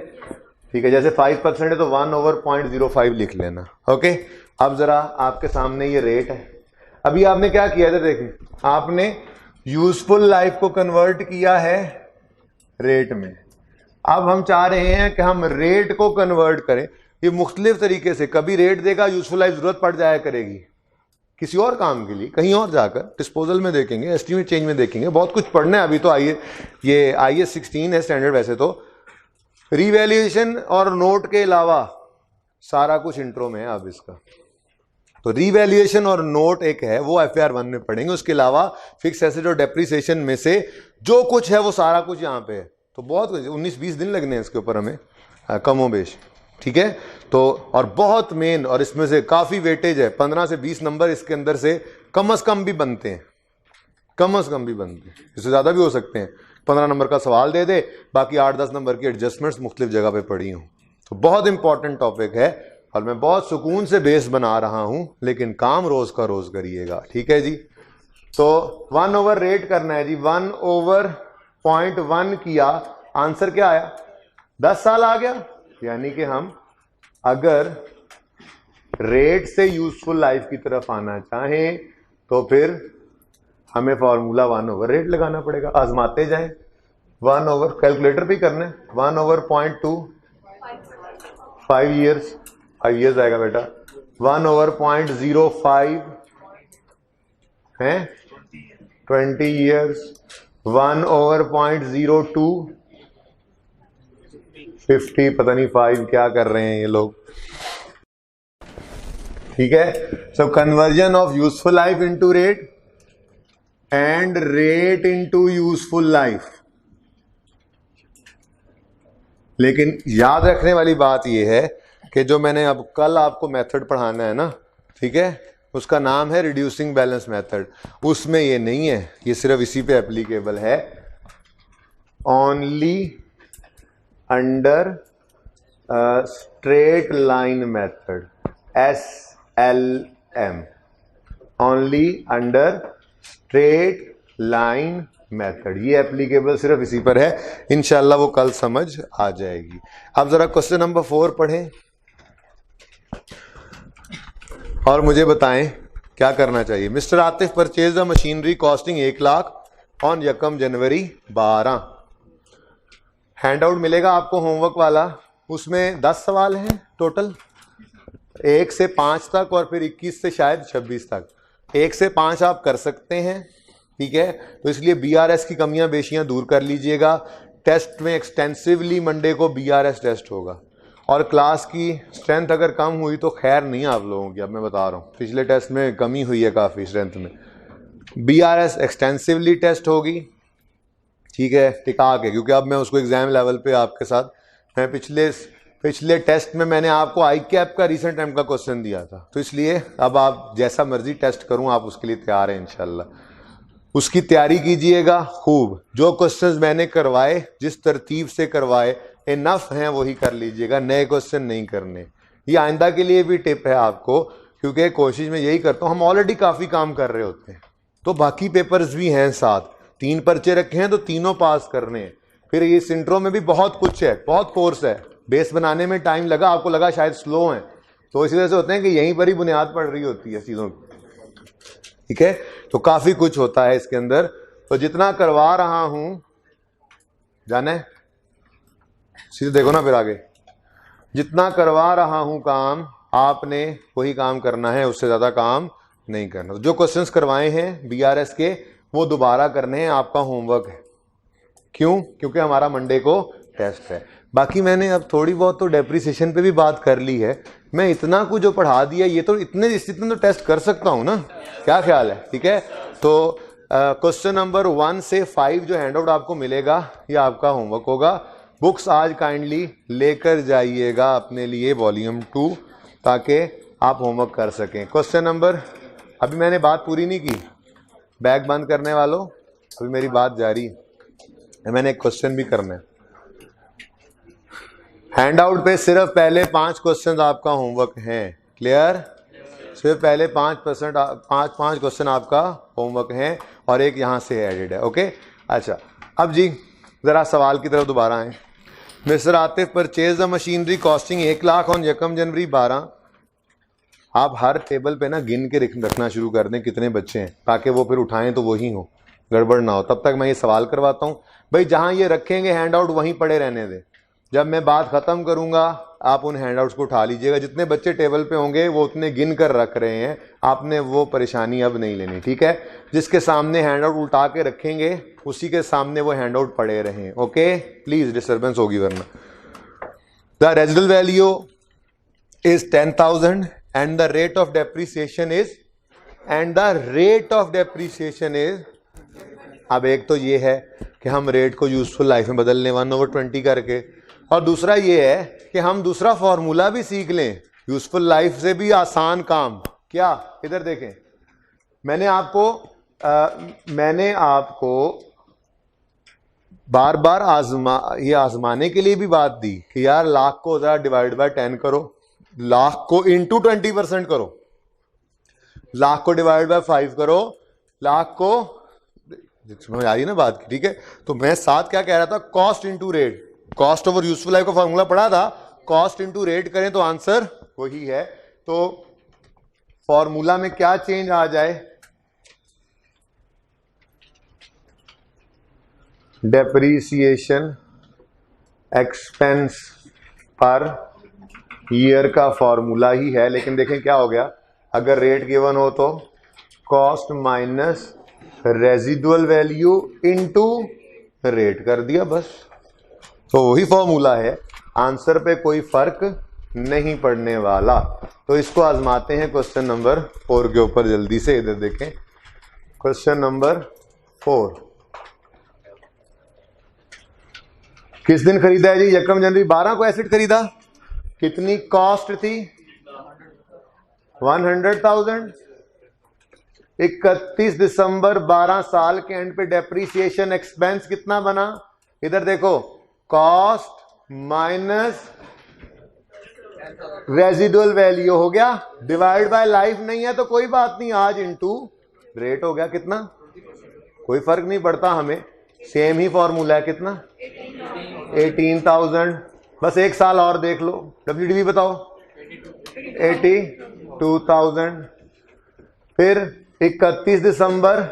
ठीक है, जैसे 5% है तो 1/0.05 लिख लेना। ओके, अब जरा आपके सामने ये रेट है। अभी आपने क्या किया था, देखें, आपने यूजफुल लाइफ को कन्वर्ट किया है रेट में। अब हम चाह रहे हैं कि हम रेट को कन्वर्ट करें। ये मुख्तलिफ तरीके से, कभी रेट देगा, यूजफुल लाइफ जरूरत पड़ जाया करेगी किसी और काम के लिए, कहीं और जाकर डिस्पोजल में देखेंगे, एस्टीमेट चेंज में देखेंगे, बहुत कुछ पढ़ना है अभी तो। आइए, ये IAS 16 है स्टैंडर्ड, वैसे तो रिवैल्यूएशन और नोट के अलावा सारा कुछ इंट्रो में है अब इसका। तो रिवैल्यूएशन और नोट एक है, वो FAR 1 में पढ़ेंगे। उसके अलावा फिक्स एसेट और डेप्रिसिएशन में से जो कुछ है वो सारा कुछ यहाँ पे है। तो बहुत कुछ, 19-20 दिन लगने हैं इसके ऊपर हमें, कमो बेश, ठीक है। तो और बहुत मेन, और इसमें से काफ़ी वेटेज है, 15 से 20 नंबर इसके अंदर से कम से कम भी बनते हैं, कम से कम भी बनते हैं, इससे ज़्यादा भी हो सकते हैं। 15 नंबर का सवाल दे दे, बाकी 8-10 नंबर की एडजस्टमेंट्स मुख्तलिफ जगह पे पढ़ी हूँ। तो बहुत इंपॉर्टेंट टॉपिक है, और मैं बहुत सुकून से बेस बना रहा हूँ, लेकिन काम रोज़ का रोज़ करिएगा, ठीक है जी। तो 1/रेट करना है जी। 1/0.1 किया, आंसर क्या आया? 10 साल आ गया। यानी कि हम अगर रेट से यूजफुल लाइफ की तरफ आना चाहें तो फिर हमें फॉर्मूला 1/रेट लगाना पड़ेगा। आजमाते जाएं, 1/, कैलकुलेटर पे करना है, 1/0.2, 5 ईयर्स आएगा बेटा। 1/0.05 है 20 ईयर्स। 1/0.02 50, पता नहीं 5 क्या कर रहे हैं ये लोग, ठीक है। So conversion of useful life into rate and rate into useful life. लेकिन याद रखने वाली बात यह है कि जो मैंने अब कल आपको मेथड पढ़ाना है ना, ठीक है, उसका नाम है रिड्यूसिंग बैलेंस मेथड। उसमें ये नहीं है, ये सिर्फ इसी पे एप्लीकेबल है, only under straight line method, SLM, only under straight line method. ये एप्लीकेबल सिर्फ इसी पर है, इंशाल्लाह वो कल समझ आ जाएगी। अब जरा क्वेश्चन नंबर 4 पढ़ें और मुझे बताएं क्या करना चाहिए। Mister Atif purchase the machinery costing 1 lakh on 1 January 12। Hand out मिलेगा आपको होमवर्क वाला, उसमें 10 सवाल हैं टोटल, 1 से 5 तक और फिर 21 से शायद 26 तक। 1 से 5 आप कर सकते हैं, ठीक है। तो इसलिए BRS की कमियां बेशियां दूर कर लीजिएगा। टेस्ट में एक्सटेंसिवली मंडे को BRS टेस्ट होगा, और क्लास की स्ट्रेंथ अगर कम हुई तो खैर नहीं आप लोगों की, अब मैं बता रहा हूँ पिछले टेस्ट में कमी हुई है काफ़ी स्ट्रेंथ में। BRS एक्सटेंसिवली टेस्ट होगी, ठीक है, टिका के, क्योंकि अब मैं उसको एग्जाम लेवल पे आपके साथ, मैं पिछले टेस्ट में मैंने आपको ICAP का रीसेंट टाइम का क्वेश्चन दिया था, तो इसलिए अब आप जैसा मर्जी टेस्ट करूं आप उसके लिए तैयार हैं इंशाल्लाह। उसकी तैयारी कीजिएगा खूब। जो क्वेश्चंस मैंने करवाए जिस तरतीब से करवाए इनफ हैं वही कर लीजिएगा, नए क्वेश्चन नहीं करने। ये आइंदा के लिए भी टिप है आपको, क्योंकि कोशिश में यही करता हूँ, हम ऑलरेडी काफ़ी काम कर रहे होते हैं, तो बाकी पेपर्स भी हैं साथ, 3 पर्चे रखे हैं तो तीनों पास करने हैं। फिर ये इंट्रो में भी बहुत कुछ है, बहुत कोर्स है, बेस बनाने में टाइम लगा, आपको लगा शायद स्लो है, तो इसी वजह से होते हैं कि यहीं पर ही बुनियाद पड़ रही होती है चीज़ों की, ठीक है। तो काफ़ी कुछ होता है इसके अंदर। तो जितना करवा रहा हूं, जाने सीधे देखो ना, फिर आगे जितना करवा रहा हूं काम आपने वही काम करना है, उससे ज़्यादा काम नहीं करना। तो जो क्वेश्चंस करवाए हैं BRS के वो दोबारा करने हैं, आपका होमवर्क है। क्यों? क्योंकि हमारा मंडे को टेस्ट है। बाकी मैंने अब थोड़ी बहुत तो डेप्रिसिएशन पे भी बात कर ली है, मैं इतना कुछ जो पढ़ा दिया ये तो इतने तो टेस्ट कर सकता हूँ ना, क्या ख्याल है? ठीक है, तो क्वेश्चन नंबर 1 से 5 जो हैंड आउट आपको मिलेगा ये आपका होमवर्क होगा। बुक्स आज काइंडली लेकर जाइएगा अपने लिए वॉल्यूम 2, ताकि आप होमवर्क कर सकें। क्वेश्चन नंबर, अभी मैंने बात पूरी नहीं की, बैग बंद करने वालों, अभी मेरी बात जारी है, मैंने एक क्वेश्चन भी करना है। हैंडआउट पे सिर्फ पहले 5 क्वेश्चन आपका होमवर्क हैं, क्लियर? सिर्फ पहले 5 क्वेश्चन आपका होमवर्क हैं और एक यहाँ से एडेड है, ओके। अच्छा, अब जी ज़रा सवाल की तरफ दोबारा आएँ। Mister Atif purchase the machinery costing 1 lakh on 1 जनवरी 12। आप हर टेबल पे ना गिन के रखना शुरू कर दें कितने बच्चे हैं, ताकि वो फिर उठाएं तो वही हो, गड़बड़ ना हो। तब तक मैं ये सवाल करवाता हूँ, भाई जहाँ ये रखेंगे हैंड आउट वहीं पड़े रहने दें। जब मैं बात ख़त्म करूँगा आप उन हैंड आउट्स को उठा लीजिएगा, जितने बच्चे टेबल पे होंगे वो उतने गिन कर रख रहे हैं, आपने वो परेशानी अब नहीं लेनी, ठीक है। जिसके सामने हैंड आउट उल्टा के रखेंगे उसी के सामने वो हैंड आउट पड़े रहें, ओके। प्लीज़, डिस्टर्बेंस होगी वरना। The residual value is 10,000 and the rate of depreciation is, अब एक तो ये है कि हम रेट को यूजफुल लाइफ में बदल लें 1/20 करके, और दूसरा ये है कि हम दूसरा फॉर्मूला भी सीख लें, यूजफुल लाइफ से भी आसान काम। क्या? इधर देखें, मैंने आपको बार बार आजमाने के लिए भी बात दी कि यार लाख को जरा डिवाइड बाय 10 करो, लाख को इंटू 20% करो, लाख को डिवाइड बाय 5 करो, लाख को, समझ आ रही है ना बात की, ठीक है। तो मैं साथ क्या कह रहा था, cost into rate, cost over useful life का फॉर्मूला पढ़ा था, कॉस्ट इंटू रेट करें तो आंसर वही है। तो फॉर्मूला में क्या चेंज आ जाए, डेप्रीसिएशन एक्सपेंस पर ईयर का फॉर्मूला ही है, लेकिन देखें क्या हो गया, अगर रेट गिवन हो तो cost minus residual value into rate कर दिया, बस। तो वही फॉर्मूला है, आंसर पे कोई फर्क नहीं पड़ने वाला। तो इसको आजमाते हैं क्वेश्चन नंबर 4 के ऊपर, जल्दी से इधर देखें। क्वेश्चन नंबर 4, किस दिन खरीदा है जी? 1 जनवरी 12 को एसिड खरीदा। कितनी कॉस्ट थी? 100,000। 31 दिसंबर 12 साल के एंड पे डेप्रीसिएशन एक्सपेंस कितना बना? इधर देखो, कॉस्ट माइनस रेजिडुअल वैल्यू हो गया, डिवाइड बाय लाइफ नहीं है तो कोई बात नहीं, आज इनटू रेट हो गया। कितना? कोई फर्क नहीं पड़ता हमें, सेम ही फॉर्मूला है। कितना? 18,000। बस एक साल और देख लो, WDV बताओ। 82,000। फिर 31 दिसंबर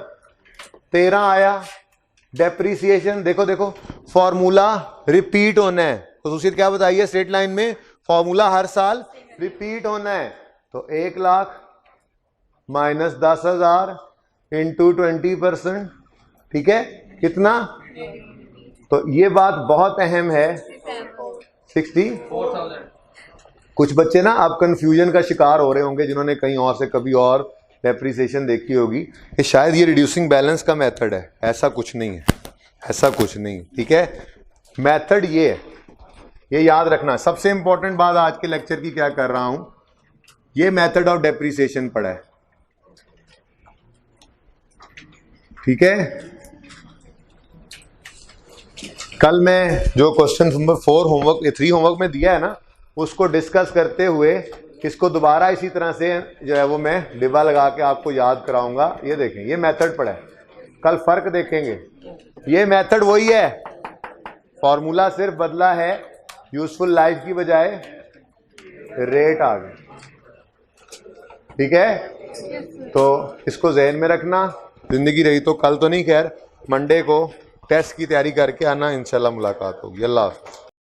13 आया, डेप्रीसिएशन देखो फॉर्मूला रिपीट होना है। तो खसूसियत क्या बताइए स्ट्रेट लाइन में? फॉर्मूला हर साल रिपीट होना है। तो 1 लाख माइनस 10,000 इंटू 20%, ठीक है, कितना? तो ये बात बहुत अहम है, 64,000। कुछ बच्चे ना अब कंफ्यूजन का शिकार हो रहे होंगे जिन्होंने कहीं और से कभी और डेप्रिसिएशन देखी होगी कि शायद ये रिड्यूसिंग बैलेंस का मेथड है। ऐसा कुछ नहीं है, ऐसा कुछ नहीं, ठीक है। मेथड ये है, ये याद रखना। सबसे इंपॉर्टेंट बात आज के लेक्चर की क्या कर रहा हूं, ये मेथड ऑफ डेप्रिसिएशन पढ़ा है, ठीक है। कल मैं जो क्वेश्चन नंबर 4 होमवर्क 3 होमवर्क में दिया है ना, उसको डिस्कस करते हुए इसको दोबारा इसी तरह से जो है वो मैं डिब्बा लगा के आपको याद कराऊंगा। ये देखें, ये मेथड पढ़ा है, कल फर्क देखेंगे। ये मेथड वही है, फॉर्मूला सिर्फ बदला है, यूजफुल लाइफ की बजाय रेट आ गई, ठीक है। तो इसको जहन में रखना, जिंदगी रही तो कल तो नहीं, खैर मंडे को टेस्ट की तैयारी करके आना, इंशाल्लाह मुलाकात होगी। अल्लाह हाफ़िज़।